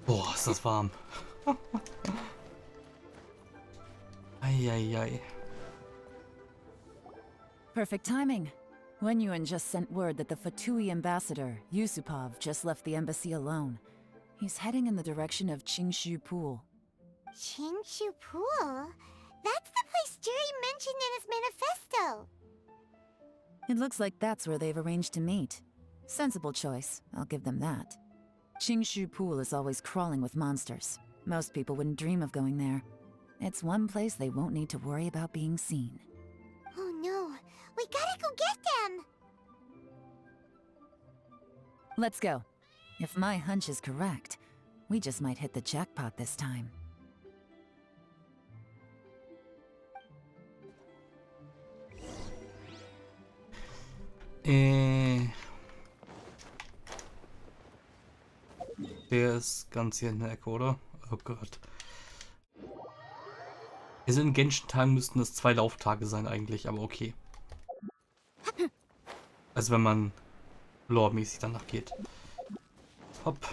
Boah, ist das warm. Eieiei. Perfect timing. Wenyuan just sent word that the Fatui ambassador, Yusupov, just left the embassy alone. He's heading in the direction of Qingshu Pool. Qingshu Pool? That's the place Juri mentioned in his manifesto! It looks like that's where they've arranged to meet. Sensible choice, I'll give them that. Qingshu Pool is always crawling with monsters. Most people wouldn't dream of going there. It's one place they won't need to worry about being seen. Oh no, we gotta go get them! Let's go. If my hunch is correct, we just might hit the jackpot this time. Der ist ganz hier in der Ecke, oder? Oh Gott. Also in Genshin-Tagen müssten das 2 Lauftage sein eigentlich, aber okay. Also wenn man lore-mäßig danach geht. Hopp.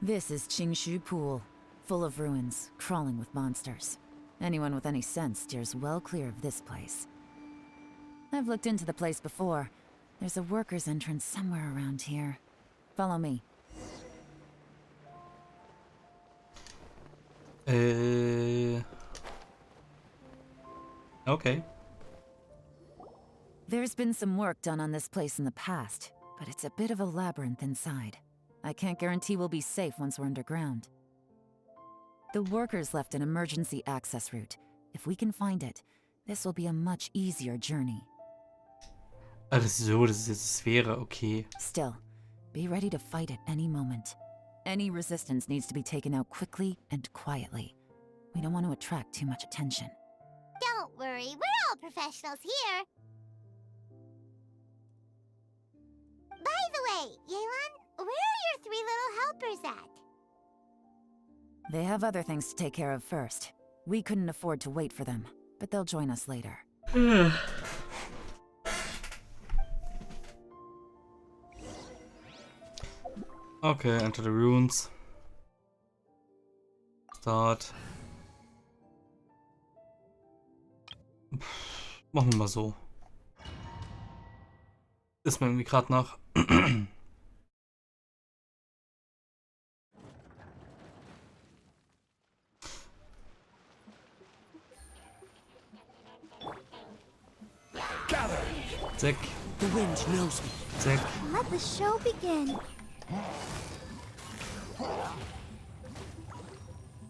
This is Qingshu Pool, full of ruins, crawling with monsters. Anyone with any sense steers well clear of this place. I've looked into the place before. There's a worker's entrance somewhere around here. Follow me. Okay. There's been some work done on this place in the past, but it's a bit of a labyrinth inside. I can't guarantee we'll be safe once we're underground. The workers left an emergency access route. If we can find it, this will be a much easier journey. Alles so, das ist jetzt Sphäre, okay. Still, be ready to fight at any moment. Any resistance needs to be taken out quickly and quietly. We don't want to attract too much attention. Don't worry, we're all professionals here. By the way, Yelan, where are your 3 little helpers at? They have other things to take care of first. We couldn't afford to wait for them, but they'll join us later. Okay, enter the ruins. Start. Machen wir mal so. Ist mir irgendwie gerade nach. Zack. The wind knows me. Zack. Let the show begin.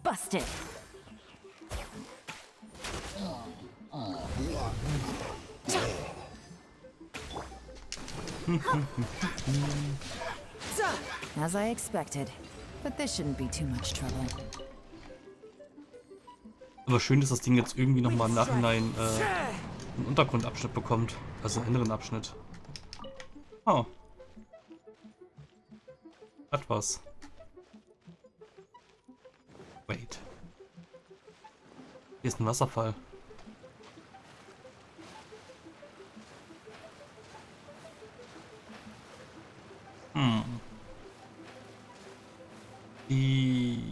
Busted! As I expected, but this shouldn't be too much trouble. Aber schön, dass das Ding jetzt irgendwie nochmal im Nachhinein einen Untergrundabschnitt bekommt. Also einen inneren Abschnitt. Oh. Hat was. Wait. Hier ist ein Wasserfall. Die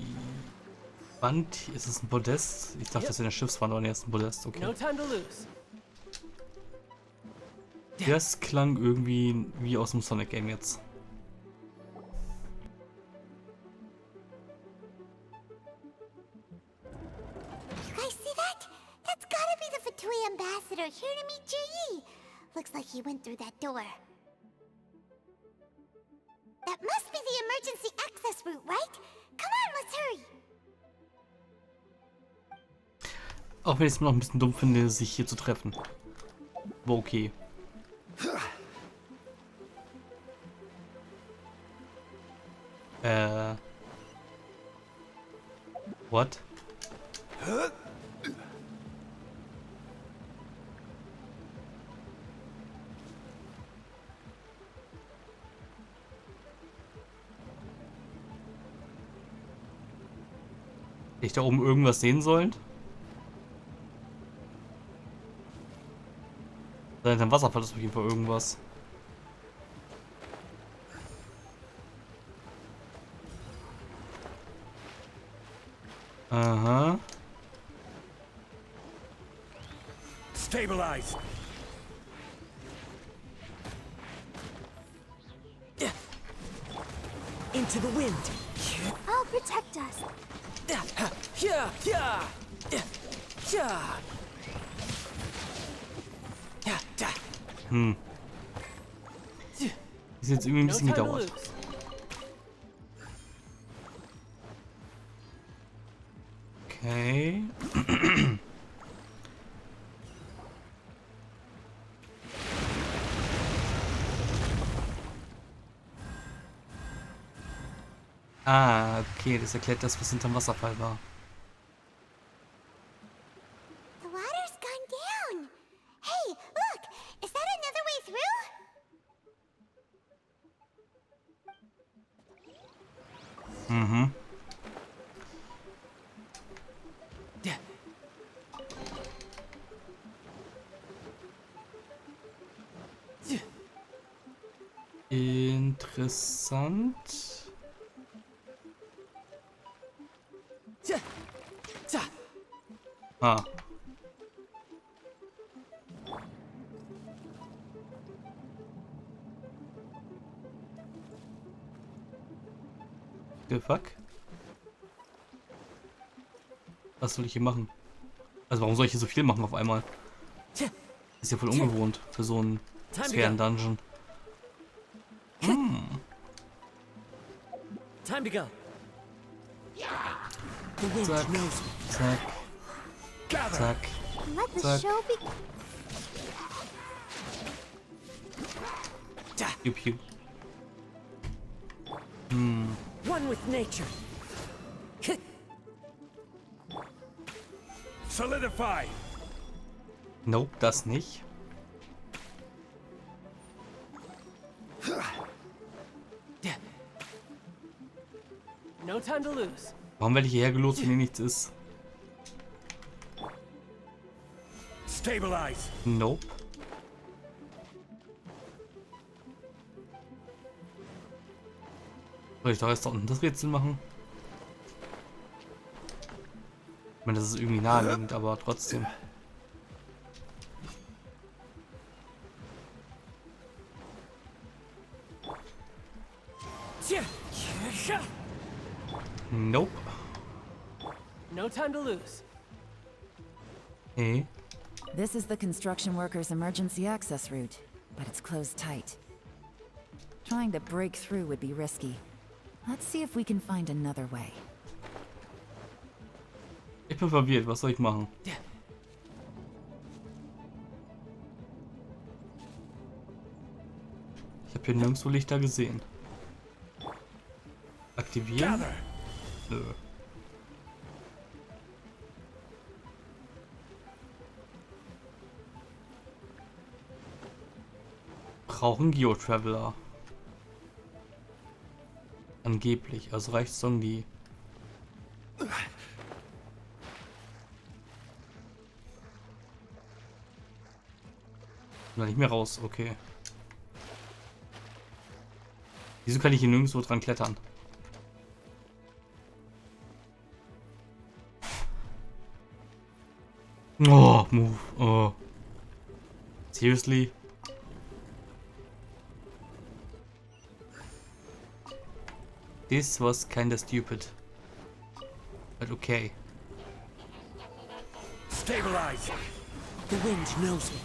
Wand, ist es ein Podest? Ich dachte, das ist eine Schiffswand, aber nee, ist ein Podest, okay. No time to lose. Das klang irgendwie wie aus dem Sonic Game jetzt. You guys see that? That's gotta be the Fatui ambassador here to meet Ji. Looks like he went through that door. That must be the emergency access route, right? Come on, let's hurry. Auch wenn ich es noch ein bisschen dumm finde, sich hier zu treffen. Aber okay. What? Hätte ich da oben irgendwas sehen sollen? Im Wasserfall ist auf jeden Fall irgendwas. Aha. Stabilize. Into the wind. I'll protect us. Ist jetzt irgendwie ein bisschen gedauert. Okay. Ah, okay, das erklärt das, was hinterm Wasserfall war. The water's gone down. Hey, look! Is that another way through? Mhm. Interessant. Ah. The fuck? Was soll ich hier machen? Also warum soll ich hier so viel machen auf einmal? Ist ja voll ungewohnt für so einen Sphären-Dungeon. Time to go. Zack, zack, zack, Let the zack. show begin. Piu, piu. One with nature. Solidify. Nope, das nicht. No time to lose. Warum werde ich hierher gelost, wenn hier nichts ist? Stabilize. Nope. Soll ich doch erst da unten das Rätsel machen? Ich meine, das ist irgendwie naheliegend, aber trotzdem. Nope. No time to lose. Hey. This is the construction workers' emergency access route, but it's closed tight. Trying to break through would be risky. Let's see if we can find another way. Ich bin verwirrt, was soll ich machen? Ich habe hier nirgendwo Lichter gesehen. Aktivieren? Nö. Brauchen Geotraveler. Angeblich, also reicht Song die. Nicht mehr raus, okay. Wieso kann ich hier nirgendwo dran klettern? Oh, move. Oh. Seriously? This was kinda stupid. But okay. Stabilize. The wind knows me.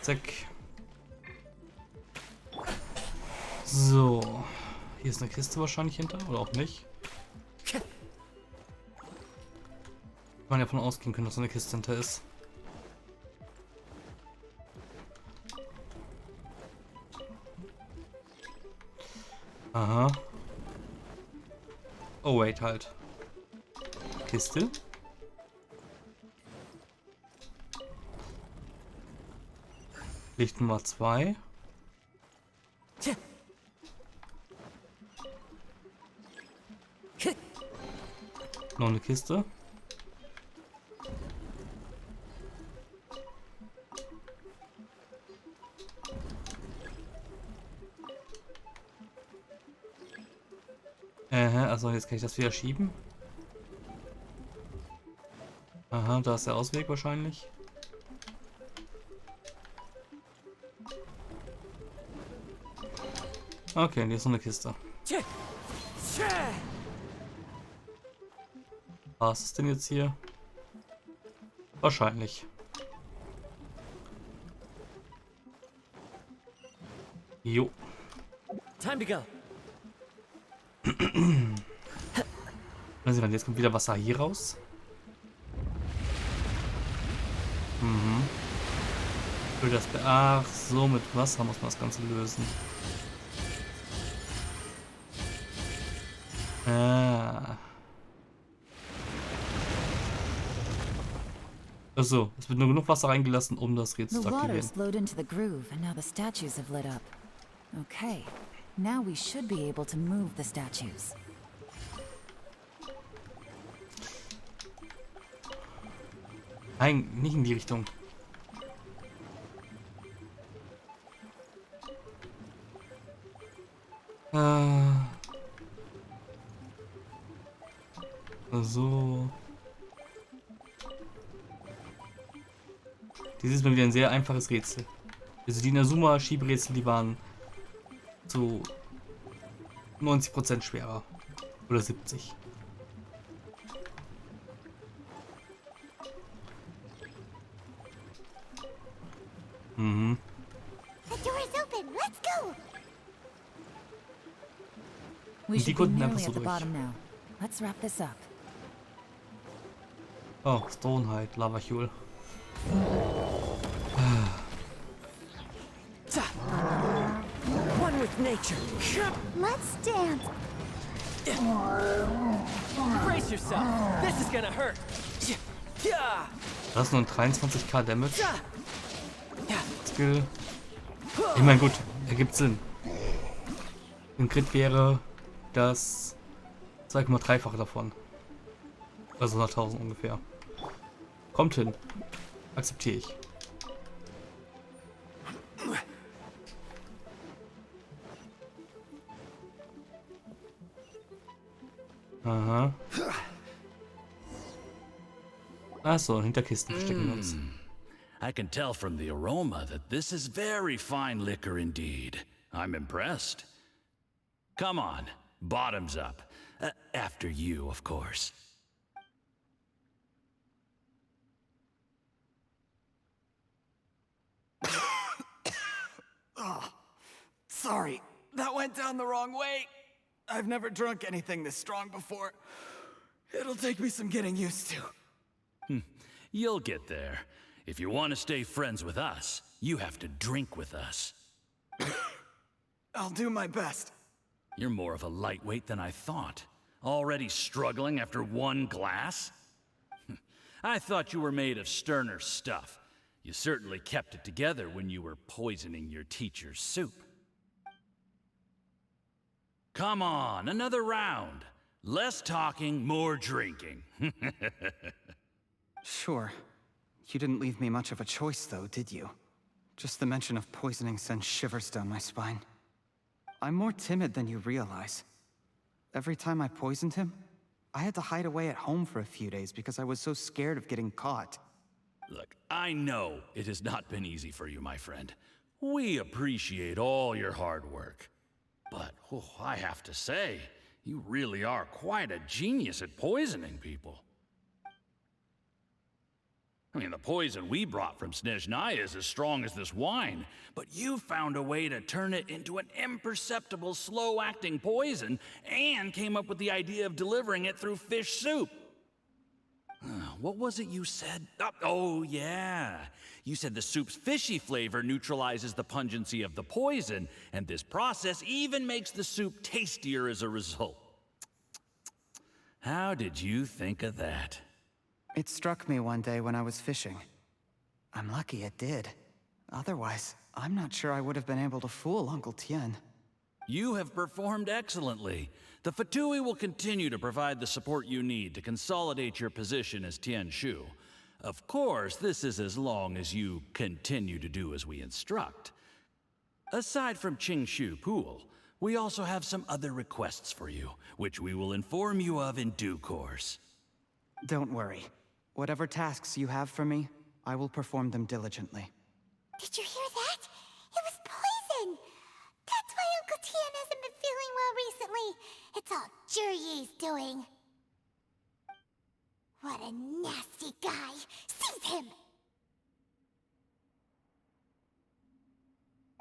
Zack. So. Hier ist eine Kiste wahrscheinlich hinter, oder auch nicht. Man ja davon ausgehen können, dass so eine Kiste hinter ist. Aha. Oh wait, halt. Kiste. Licht Nummer 2. Noch eine Kiste. Also jetzt kann ich das wieder schieben. Aha, da ist der Ausweg wahrscheinlich. Okay, hier ist noch eine Kiste. Was ist denn jetzt hier? Wahrscheinlich. Jo. Time to go. Also jetzt kommt wieder Wasser hier raus. Mhm. Für das Ach, so mit Wasser muss man das Ganze lösen. Ah. Also, es wird nur genug Wasser reingelassen, um das Rätsel The zu water aktivieren. flowed into the groove, and now the statues have lit up. Okay, now we should be able to move the statues. Nein, nicht in die Richtung. So. Dieses ist mal wieder ein sehr einfaches Rätsel. Also die Inazuma-Schiebrätsel, die waren so 90% schwerer. Oder 70. Mhm. The door is open. Let's go. We Die should be konnten einfach nearly so at the durch. bottom now. Let's wrap this up. Oh, Stoneheit, Lavachul. One with nature. Let's dance. Brace yourself. This is gonna hurt. Yeah. Das ist nur ein 23k Damage. Skill. Ich meine, gut, ergibt Sinn. Ein Crit wäre das 2,3-fache davon. Also 100.000 ungefähr. Kommt hin. Akzeptiere ich. Aha. Achso, hinter Kisten verstecken wir uns. I can tell from the aroma that this is very fine liquor indeed. I'm impressed. Come on, bottoms up. After you, of course. Oh, sorry. That went down the wrong way. I've never drunk anything this strong before. It'll take me some getting used to. You'll get there. If you want to stay friends with us, you have to drink with us. I'll do my best. You're more of a lightweight than I thought. Already struggling after one glass? I thought you were made of sterner stuff. You certainly kept it together when you were poisoning your teacher's soup. Come on, another round. Less talking, more drinking. Sure. You didn't leave me much of a choice, though, did you? Just the mention of poisoning sends shivers down my spine. I'm more timid than you realize. Every time I poisoned him, I had to hide away at home for a few days because I was so scared of getting caught. Look, I know it has not been easy for you, my friend. We appreciate all your hard work. But, I have to say, you really are quite a genius at poisoning people. I mean, the poison we brought from Snezhnaya is as strong as this wine, but you found a way to turn it into an imperceptible, slow-acting poison, and came up with the idea of delivering it through fish soup. What was it you said? Oh, yeah. You said the soup's fishy flavor neutralizes the pungency of the poison, and this process even makes the soup tastier as a result. How did you think of that? It struck me one day when I was fishing. I'm lucky it did. Otherwise, I'm not sure I would have been able to fool Uncle Tien. You have performed excellently. The Fatui will continue to provide the support you need to consolidate your position as Tien Shu. Of course, this is as long as you continue to do as we instruct. Aside from Qingshu Pool, we also have some other requests for you, which we will inform you of in due course. Don't worry. Whatever tasks you have for me, I will perform them diligently. Did you hear that? It was poison. That's why Uncle Tien hasn't been feeling well recently. It's all Jurye's doing. What a nasty guy. Seize him!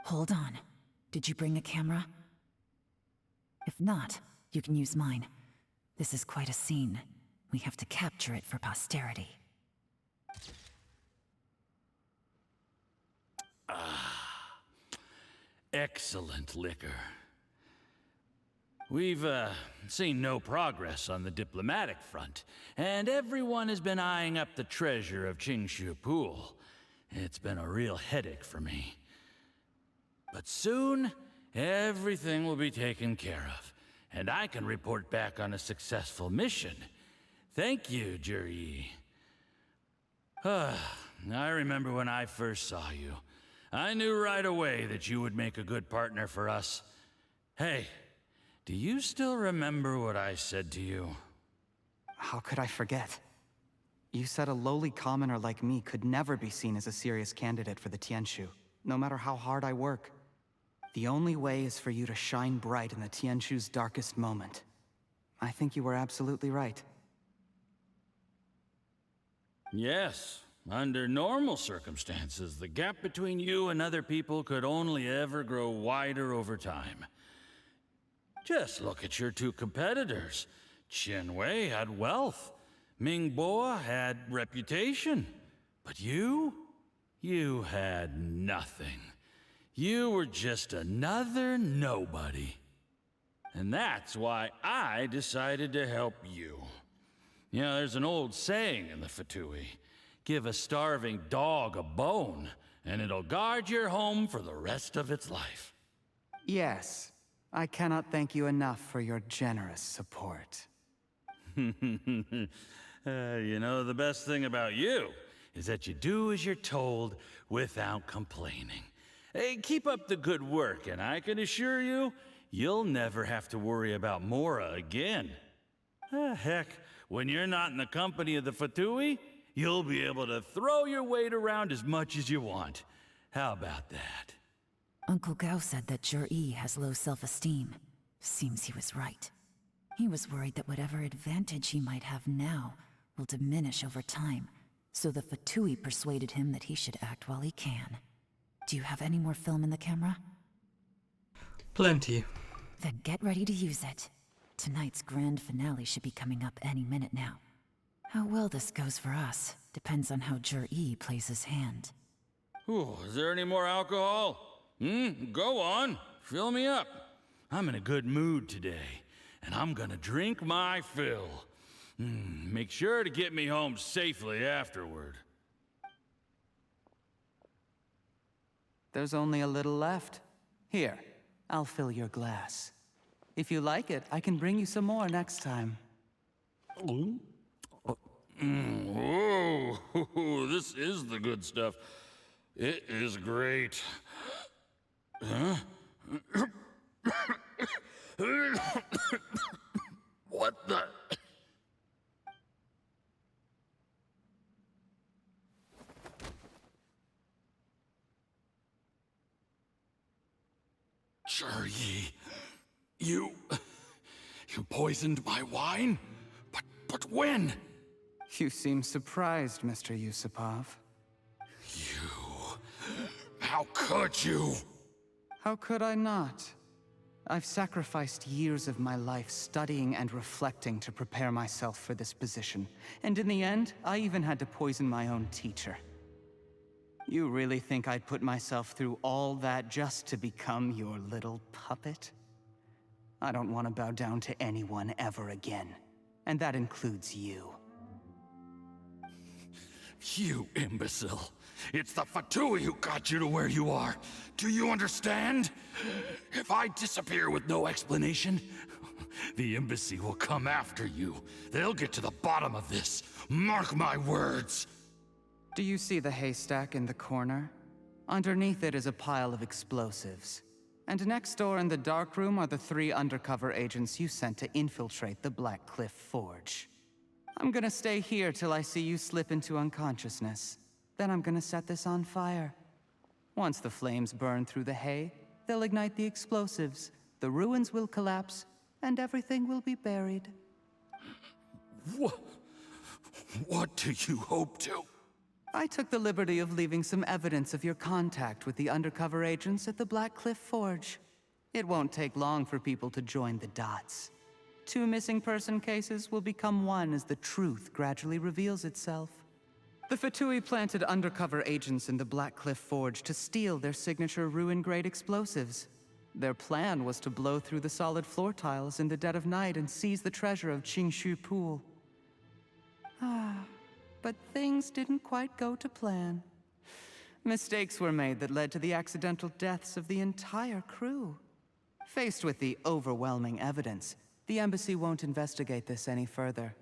Hold on. Did you bring a camera? If not, you can use mine. This is quite a scene. We have to capture it for posterity. Excellent liquor. We've, seen no progress on the diplomatic front, and everyone has been eyeing up the treasure of Qingshu Pool. It's been a real headache for me. But soon, everything will be taken care of, and I can report back on a successful mission. Thank you, Jurye. I remember when I first saw you. I knew right away that you would make a good partner for us. Hey, do you still remember what I said to you? How could I forget? You said a lowly commoner like me could never be seen as a serious candidate for the Tianshu, no matter how hard I work. The only way is for you to shine bright in the Tianshu's darkest moment. I think you were absolutely right. Yes, under normal circumstances, the gap between you and other people could only ever grow wider over time. Just look at your two competitors. Qianwei had wealth. Mingbo had reputation. But you had nothing. You were just another nobody. And that's why I decided to help you. You know, there's an old saying in the Fatui. Give a starving dog a bone, and it'll guard your home for the rest of its life. Yes. I cannot thank you enough for your generous support. You know, the best thing about you is that you do as you're told without complaining. Hey, keep up the good work, and I can assure you, you'll never have to worry about Mora again. Heck, when you're not in the company of the Fatui, you'll be able to throw your weight around as much as you want. How about that? Uncle Gao said that Zhi has low self-esteem. Seems he was right. He was worried that whatever advantage he might have now will diminish over time, so the Fatui persuaded him that he should act while he can. Do you have any more film in the camera? Plenty. Then get ready to use it. Tonight's grand finale should be coming up any minute now. How well this goes for us depends on how Zhi plays his hand. Ooh, is there any more alcohol? Go on. Fill me up. I'm in a good mood today, and I'm gonna drink my fill. Make sure to get me home safely afterward. There's only a little left. Here, I'll fill your glass. If you like it, I can bring you some more next time. Whoa, this is the good stuff. It is great. Huh? What the? Zhi, you poisoned my wine? But when? You seem surprised, Mr. Yusupov. How could you? How could I not? I've sacrificed years of my life studying and reflecting to prepare myself for this position. And in the end, I even had to poison my own teacher. You really think I'd put myself through all that just to become your little puppet? I don't want to bow down to anyone ever again. And that includes you. You imbecile. It's the Fatui who got you to where you are. Do you understand? If I disappear with no explanation, the embassy will come after you. They'll get to the bottom of this. Mark my words. Do you see the haystack in the corner? Underneath it is a pile of explosives. And next door in the dark room are the 3 undercover agents you sent to infiltrate the Black Cliff Forge. I'm gonna stay here till I see you slip into unconsciousness. Then I'm gonna set this on fire. Once the flames burn through the hay, they'll ignite the explosives, the ruins will collapse, and everything will be buried. What do you hope to? I took the liberty of leaving some evidence of your contact with the undercover agents at the Black Cliff Forge. It won't take long for people to join the dots. 2 missing person cases will become one as the truth gradually reveals itself. The Fatui planted undercover agents in the Black Cliff Forge to steal their signature ruin-grade explosives. Their plan was to blow through the solid floor tiles in the dead of night and seize the treasure of Qingshu Pool. But things didn't quite go to plan. Mistakes were made that led to the accidental deaths of the entire crew. Faced with the overwhelming evidence, the embassy won't investigate this any further.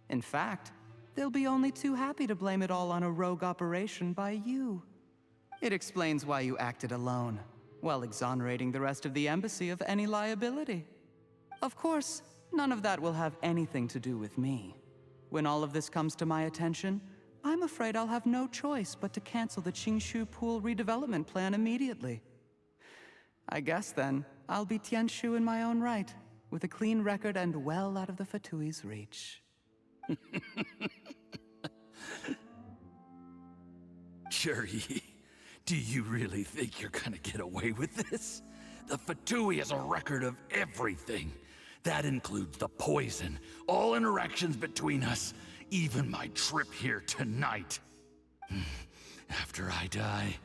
In fact, they'll be only too happy to blame it all on a rogue operation by you. It explains why you acted alone, while exonerating the rest of the embassy of any liability. Of course, none of that will have anything to do with me. When all of this comes to my attention, I'm afraid I'll have no choice but to cancel the Qingshu Pool redevelopment plan immediately. I guess then, I'll be Tianshu in my own right, with a clean record and well out of the Fatui's reach. Cherry, do you really think you're gonna get away with this? The Fatui has a record of everything. That includes the poison, all interactions between us, even my trip here tonight. After I die,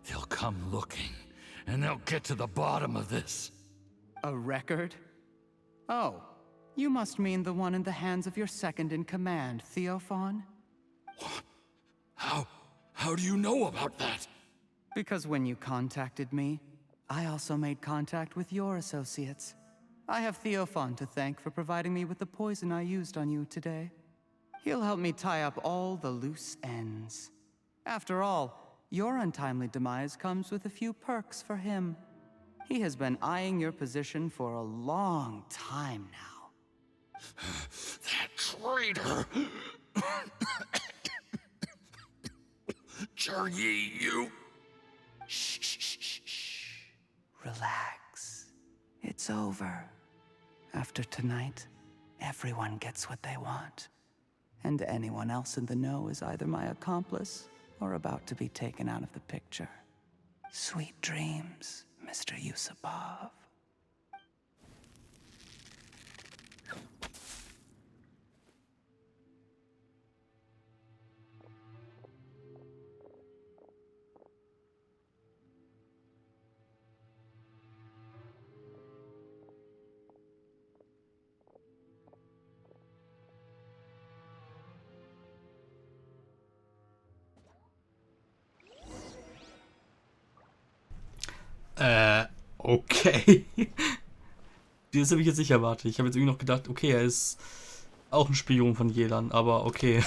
they'll come looking, and they'll get to the bottom of this. A record? Oh, you must mean the one in the hands of your second-in-command, Theophan? How do you know about that? Because when you contacted me, I also made contact with your associates. I have Theophan to thank for providing me with the poison I used on you today. He'll help me tie up all the loose ends. After all, your untimely demise comes with a few perks for him. He has been eyeing your position for a long time now. That traitor! Cherry, you... Shh. Relax. It's over. After tonight, everyone gets what they want. And anyone else in the know is either my accomplice or about to be taken out of the picture. Sweet dreams, Mr. Yusupov. Okay. Das habe ich jetzt nicht erwartet. Ich habe jetzt irgendwie noch gedacht, okay, er ist auch ein Spion von Yelan, aber okay.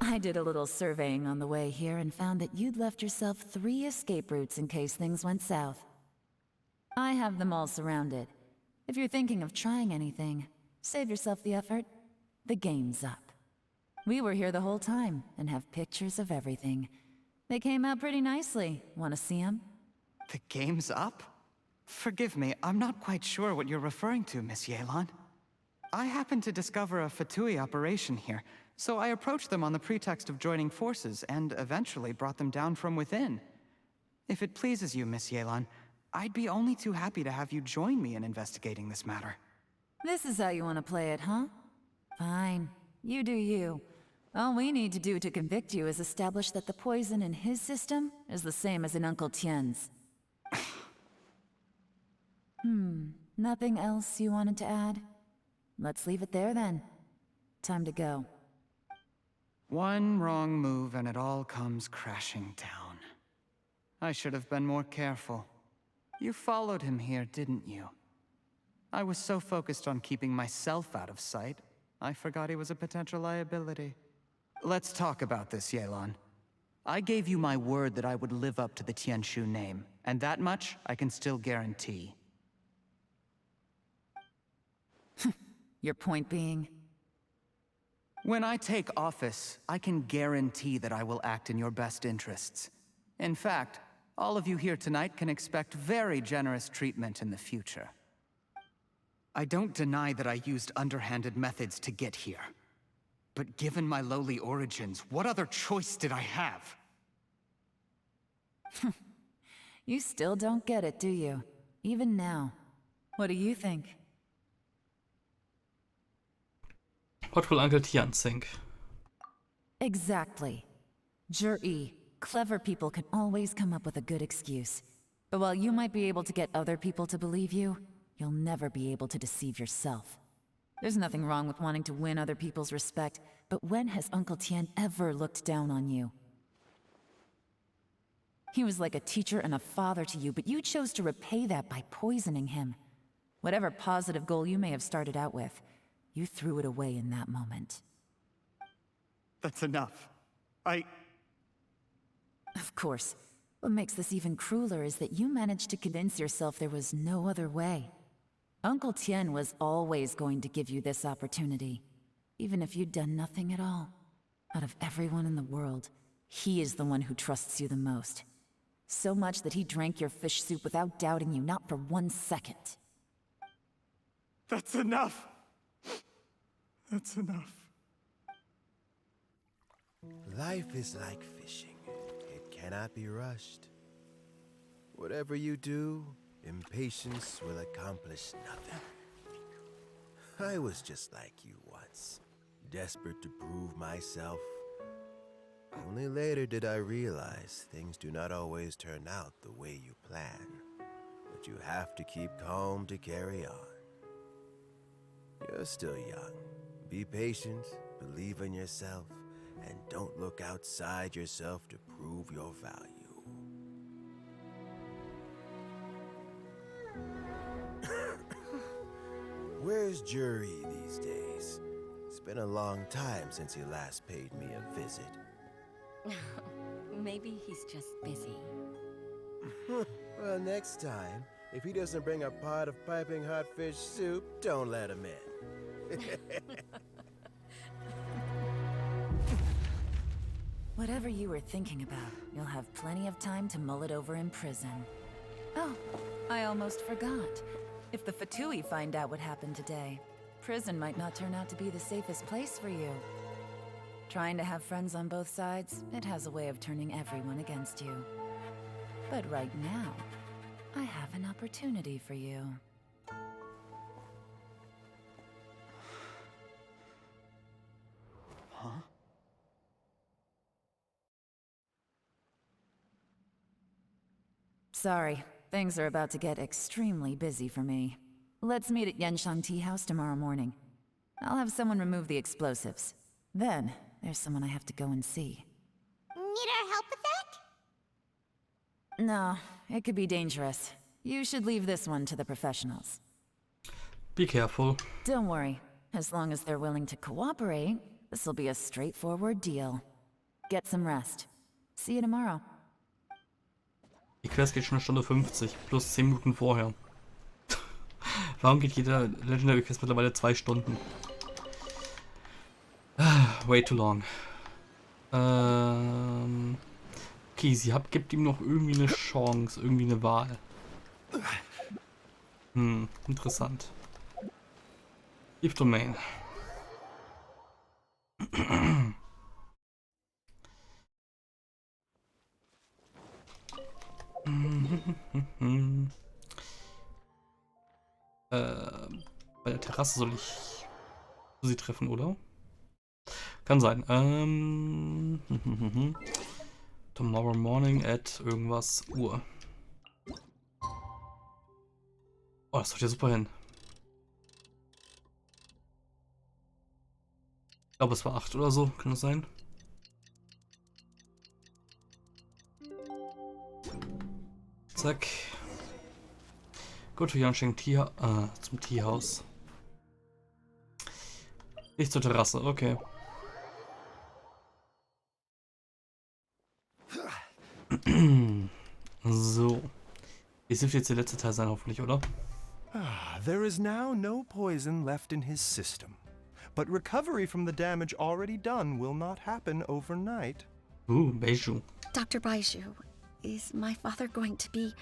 I did a little surveying on the way here and found that you'd left yourself 3 escape routes in case things went south. I have them all surrounded. If you're thinking of trying anything, save yourself the effort. The game's up. We were here the whole time and have pictures of everything. They came out pretty nicely. Want to see them? The game's up? Forgive me, I'm not quite sure what you're referring to, Miss Yelan. I happened to discover a Fatui operation here, so I approached them on the pretext of joining forces and eventually brought them down from within. If it pleases you, Miss Yelan, I'd be only too happy to have you join me in investigating this matter. This is how you want to play it, huh? Fine. You do you. All we need to do to convict you is establish that the poison in his system is the same as in Uncle Tien's. Nothing else you wanted to add? Let's leave it there then. Time to go. One wrong move and it all comes crashing down. I should have been more careful. You followed him here, didn't you? I was so focused on keeping myself out of sight, I forgot he was a potential liability. Let's talk about this, Yelan. I gave you my word that I would live up to the Tianshu name, and that much I can still guarantee. Your point being? When I take office, I can guarantee that I will act in your best interests. In fact, all of you here tonight can expect very generous treatment in the future. I don't deny that I used underhanded methods to get here. But given my lowly origins, what other choice did I have? You still don't get it, do you? Even now. What do you think? What will Uncle Tian think? Exactly. Jur-E, clever people can always come up with a good excuse. But while you might be able to get other people to believe you, you'll never be able to deceive yourself. There's nothing wrong with wanting to win other people's respect, but when has Uncle Tian ever looked down on you? He was like a teacher and a father to you, but you chose to repay that by poisoning him. Whatever positive goal you may have started out with, you threw it away in that moment. That's enough. Of course. What makes this even crueler is that you managed to convince yourself there was no other way. Uncle Tian was always going to give you this opportunity. even if you'd done nothing at all. Out of everyone in the world, he is the one who trusts you the most. So much that he drank your fish soup without doubting you, not for 1 second. That's enough! That's enough. Life is like fishing. It cannot be rushed. Whatever you do, impatience will accomplish nothing. I was just like you once, desperate to prove myself. Only later did I realize things do not always turn out the way you plan, but you have to keep calm to carry on. You're still young. Be patient, believe in yourself, and don't look outside yourself to prove your value. Where's Jury these days? It's been a long time since he last paid me a visit. Maybe he's just busy. Well, next time, if he doesn't bring a pot of piping hot fish soup, don't let him in. Whatever you were thinking about, you'll have plenty of time to mull it over in prison. Oh, I almost forgot. If the Fatui find out what happened today, prison might not turn out to be the safest place for you. Trying to have friends on both sides, it has a way of turning everyone against you. But right now, I have an opportunity for you. Huh? Sorry, things are about to get extremely busy for me. Let's meet at Yenshang Tea House tomorrow morning. I'll have someone remove the explosives. Then, there's someone I have to go and see. Need our help with that? No, it could be dangerous. You should leave this one to the professionals. Be careful. Don't worry. As long as they're willing to cooperate, this'll be a straightforward deal. Get some rest. See you tomorrow. Die Quest geht schon 1:50, plus 10 Minuten vorher. Warum geht jeder Legendary Quest mittlerweile 2 Stunden? Way too long. Okay, gibt ihm noch irgendwie eine Chance, irgendwie eine Wahl. Interessant. Leave Domain. Bei der Terrasse soll ich sie treffen, oder? Kann sein. Tomorrow morning at irgendwas Uhr. Oh, das haut ja super hin. Ich glaube, es war 8 oder so. Kann das sein? Zack. Go to Yenshang Tea, zum Teehaus. Nicht zur Terrasse, okay. So. Es dürfte jetzt der letzte Teil sein, hoffentlich, oder? There is now no poison left in his system. But recovery from the damage already done will not happen overnight. Ooh, Beiju. Dr. Baiju, is my father going to be...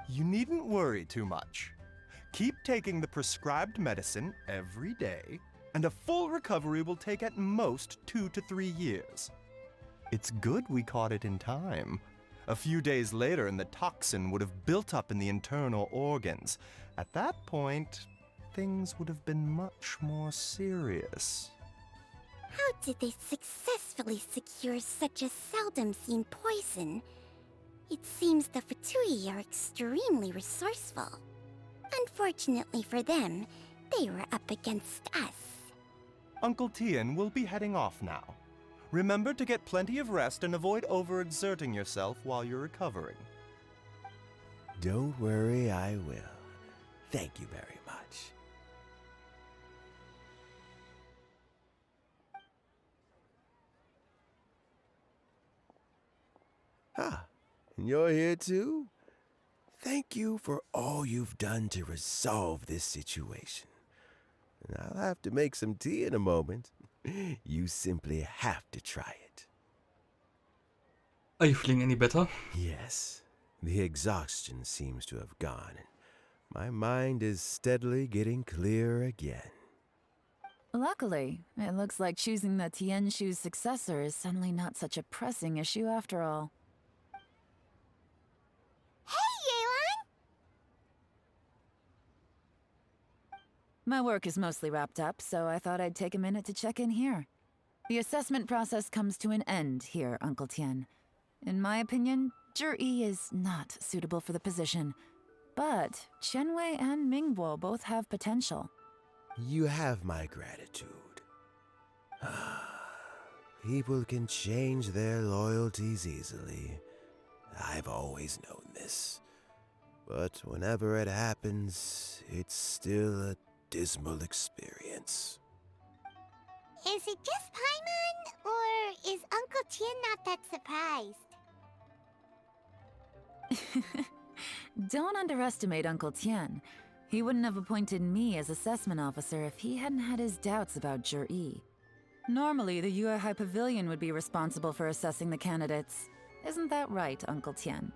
You needn't worry too much. Keep taking the prescribed medicine every day, and a full recovery will take at most 2 to 3 years. It's good we caught it in time. A few days later, and the toxin would have built up in the internal organs. At that point, things would have been much more serious. How did they successfully secure such a seldom-seen poison? It seems the Fatui are extremely resourceful. Unfortunately for them, they were up against us. Uncle Tian will be heading off now. Remember to get plenty of rest and avoid overexerting yourself while you're recovering. Don't worry, I will. Thank you very much. Ah, and you're here too? Thank you for all you've done to resolve this situation. and I'll have to make some tea in a moment. You simply have to try it. Are you feeling any better? Yes, the exhaustion seems to have gone, and my mind is steadily getting clearer again. Luckily, it looks like choosing the Tianshu's successor is suddenly not such a pressing issue after all. My work is mostly wrapped up, so I thought I'd take a minute to check in here. The assessment process comes to an end here, Uncle Tien. In my opinion, Zhi is not suitable for the position. But Qianwei and Mingbo both have potential. You have my gratitude. People can change their loyalties easily. I've always known this. But whenever it happens, it's still a dismal experience. Is it just Paimon, or is Uncle Tien not that surprised? Don't underestimate Uncle Tien. He wouldn't have appointed me as assessment officer if he hadn't had his doubts about Zhi. Normally, the Yuehai Pavilion would be responsible for assessing the candidates. Isn't that right, Uncle Tien?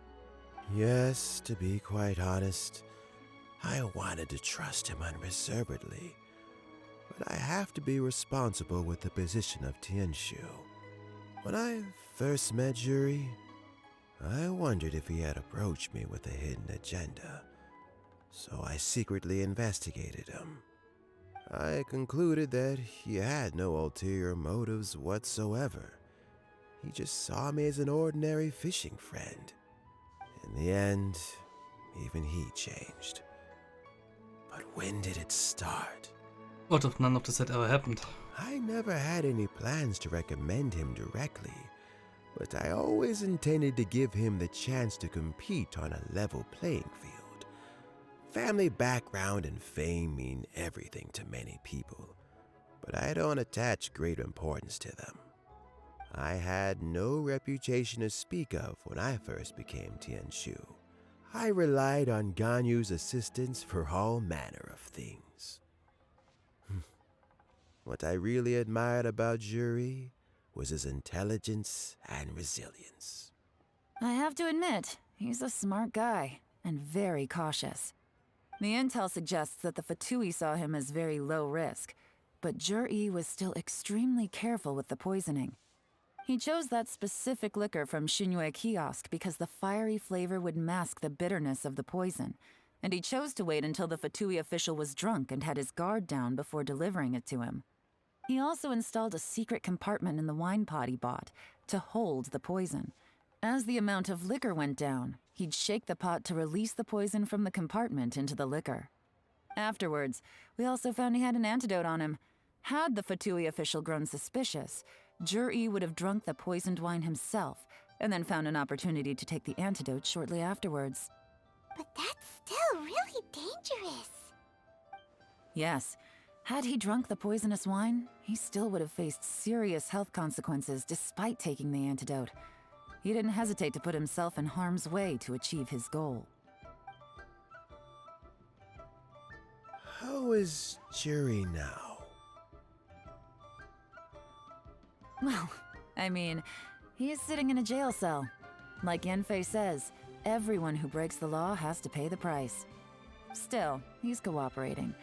Yes, to be quite honest, I wanted to trust him unreservedly. But I have to be responsible with the position of Tianshu. When I first met Zhi, I wondered if he had approached me with a hidden agenda. So I secretly investigated him. I concluded that he had no ulterior motives whatsoever. He just saw me as an ordinary fishing friend. In the end, even he changed. But when did it start? What if none of this had ever happened? I never had any plans to recommend him directly, but I always intended to give him the chance to compete on a level playing field. Family background and fame mean everything to many people, but I don't attach great importance to them. I had no reputation to speak of when I first became Tianshu. I relied on Ganyu's assistance for all manner of things. What I really admired about Zhi was his intelligence and resilience. I have to admit, he's a smart guy, and very cautious. The intel suggests that the Fatui saw him as very low risk, but Zhi was still extremely careful with the poisoning. He chose that specific liquor from Xunyue Kiosk because the fiery flavor would mask the bitterness of the poison, and he chose to wait until the Fatui official was drunk and had his guard down before delivering it to him. He also installed a secret compartment in the wine pot he bought to hold the poison. As the amount of liquor went down, he'd shake the pot to release the poison from the compartment into the liquor. Afterwards, we also found he had an antidote on him. Had the Fatui official grown suspicious, Zhi would have drunk the poisoned wine himself, and then found an opportunity to take the antidote shortly afterwards. But that's still really dangerous. Yes. Had he drunk the poisonous wine, he still would have faced serious health consequences despite taking the antidote. He didn't hesitate to put himself in harm's way to achieve his goal. How is Zhi now? Well, I mean, he's sitting in a jail cell. Like Yanfei says, everyone who breaks the law has to pay the price. Still, he's cooperating.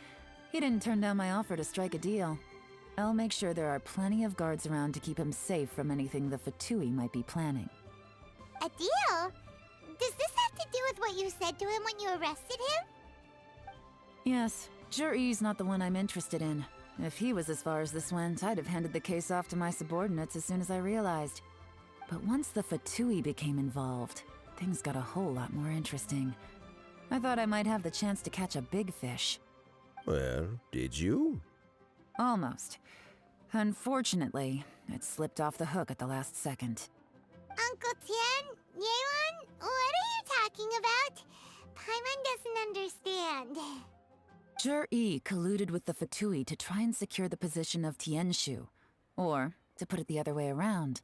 He didn't turn down my offer to strike a deal. I'll make sure there are plenty of guards around to keep him safe from anything the Fatui might be planning. A deal? Does this have to do with what you said to him when you arrested him? Yes, Zhi's not the one I'm interested in. If he was as far as this went, I'd have handed the case off to my subordinates as soon as I realized. But once the Fatui became involved, things got a whole lot more interesting. I thought I might have the chance to catch a big fish. Well, did you? Almost. Unfortunately, it slipped off the hook at the last second. Uncle Tien? Yelan? What are you talking about? Paimon doesn't understand. Zhi colluded with the Fatui to try and secure the position of Tianshu. Or, to put it the other way around,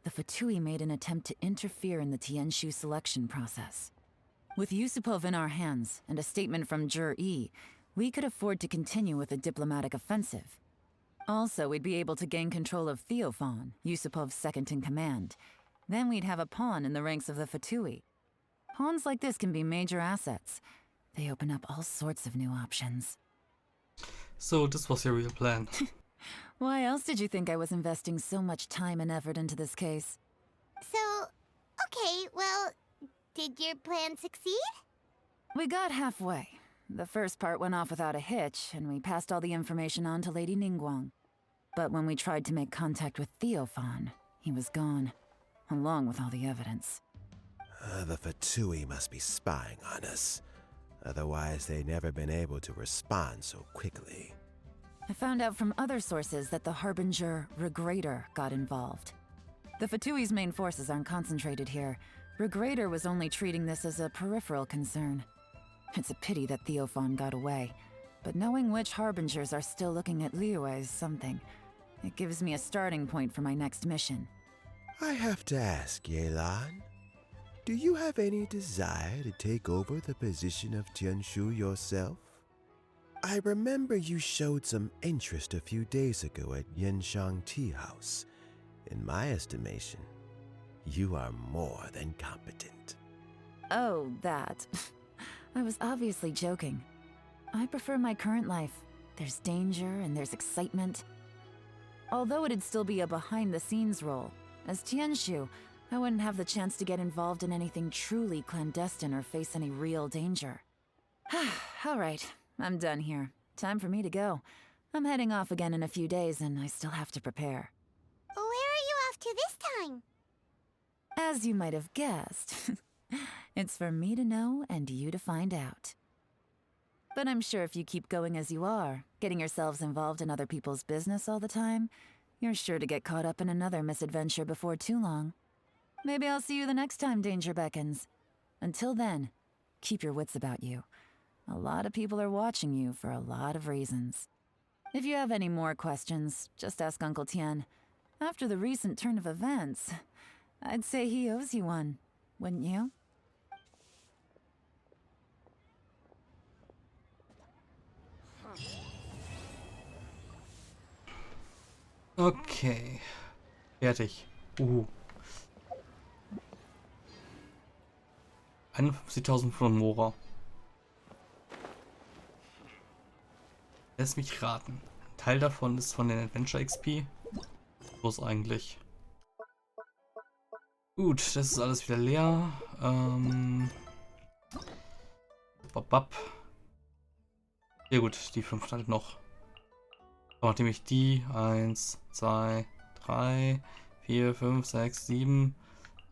the Fatui made an attempt to interfere in the Tianshu selection process. With Yusupov in our hands and a statement from Zhi, we could afford to continue with a diplomatic offensive. Also, we'd be able to gain control of Theophan, Yusupov's second in command. Then we'd have a pawn in the ranks of the Fatui. Pawns like this can be major assets. They open up all sorts of new options. So, this was your real plan. Why else did you think I was investing so much time and effort into this case? So, okay, well, did your plan succeed? We got halfway. The first part went off without a hitch, and we passed all the information on to Lady Ningguang. But when we tried to make contact with Theophan, he was gone, along with all the evidence. The Fatui must be spying on us. Otherwise, they'd never been able to respond so quickly. I found out from other sources that the Harbinger Regrator got involved. The Fatui's main forces aren't concentrated here. Regrator was only treating this as a peripheral concern. It's a pity that Theophan got away, but knowing which Harbingers are still looking at Liyue is something. It gives me a starting point for my next mission. I have to ask, Yelan, do you have any desire to take over the position of Tianshu yourself? I remember you showed some interest a few days ago at Yanshang Tea House. In my estimation, you are more than competent. Oh, that. I was obviously joking. I prefer my current life. There's danger and there's excitement. Although it'd still be a behind-the-scenes role, as Tianshu, I wouldn't have the chance to get involved in anything truly clandestine or face any real danger. All right, I'm done here. Time for me to go. I'm heading off again in a few days and I still have to prepare. Where are you off to this time? As you might have guessed, it's for me to know and you to find out. But I'm sure if you keep going as you are, getting yourselves involved in other people's business all the time, you're sure to get caught up in another misadventure before too long. Maybe I'll see you the next time danger beckons. Until then, keep your wits about you. A lot of people are watching you for a lot of reasons. If you have any more questions, just ask Uncle Tian. After the recent turn of events, I'd say he owes you one, wouldn't you? Okay. Fertig. 51.000 von Mora. Lass mich raten. Ein Teil davon ist von den Adventure XP. Bloß eigentlich. Gut, das ist alles wieder leer. Ja gut, die 5 halt noch. Aber nachdem ich die 1, 2, 3, 4, 5, 6, 7,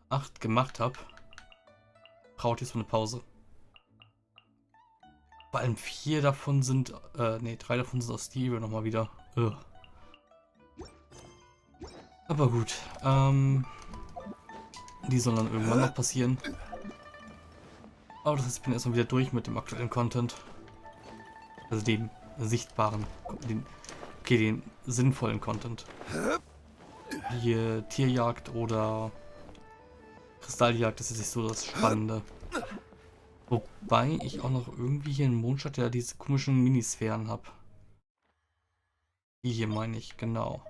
8 gemacht habe, braucht jetzt mal eine Pause. Vor allem 4 davon sind, 3 davon sind aus Stereo nochmal wieder. Ugh. Aber gut, die sollen dann irgendwann noch passieren. Aber das heißt, ich bin erstmal wieder durch mit dem aktuellen Content. Also dem sichtbaren, den sinnvollen Content. Hier Tierjagd oder Kristalljagd, das ist nicht so das Spannende. Wobei ich auch noch irgendwie hier in Mondstadt ja diese komischen Minisphären habe. Die hier meine ich, genau.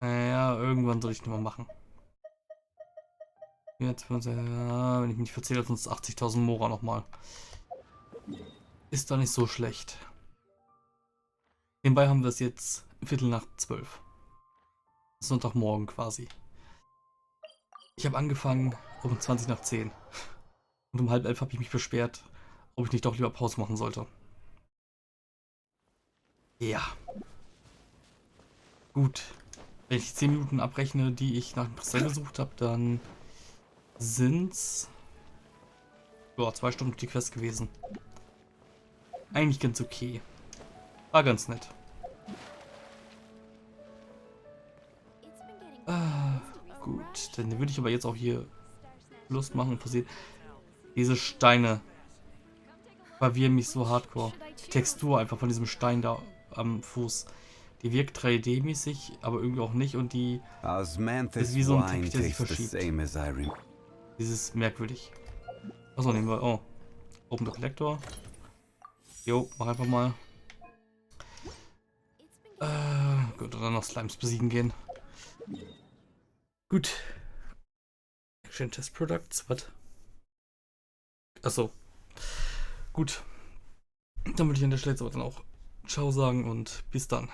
Naja, irgendwann soll ich nochmal machen. Jetzt, wenn ich mich nicht verzähle, sind es 80.000 Mora nochmal. Ist doch nicht so schlecht. Nebenbei haben wir es jetzt 11:45. Sonntagmorgen quasi. Ich habe angefangen um 10:20. Und um 10:30 habe ich mich beschwert, ob ich nicht doch lieber Pause machen sollte. Ja. Gut. Wenn ich 10 Minuten abrechne, die ich nach dem Kristall gesucht habe, dann sind's 2 Stunden die Quest gewesen. Eigentlich ganz okay. War ganz nett. Gut, dann würde ich aber jetzt auch hier Lust machen und passiert. Diese Steine verwirren mich so hardcore. Die Textur einfach von diesem Stein da am Fuß. Die wirkt 3D-mäßig, aber irgendwie auch nicht und die ist wie so ein Teppich, der sich verschiebt. Dieses merkwürdig. Achso, nehmen wir. Oh. Open the Collector. Jo, mach einfach mal. Gut, und dann noch Slimes besiegen gehen. Gut. Action Test Products, was? Achso. Gut. Dann würde ich an der Stelle jetzt aber dann auch Ciao sagen und bis dann.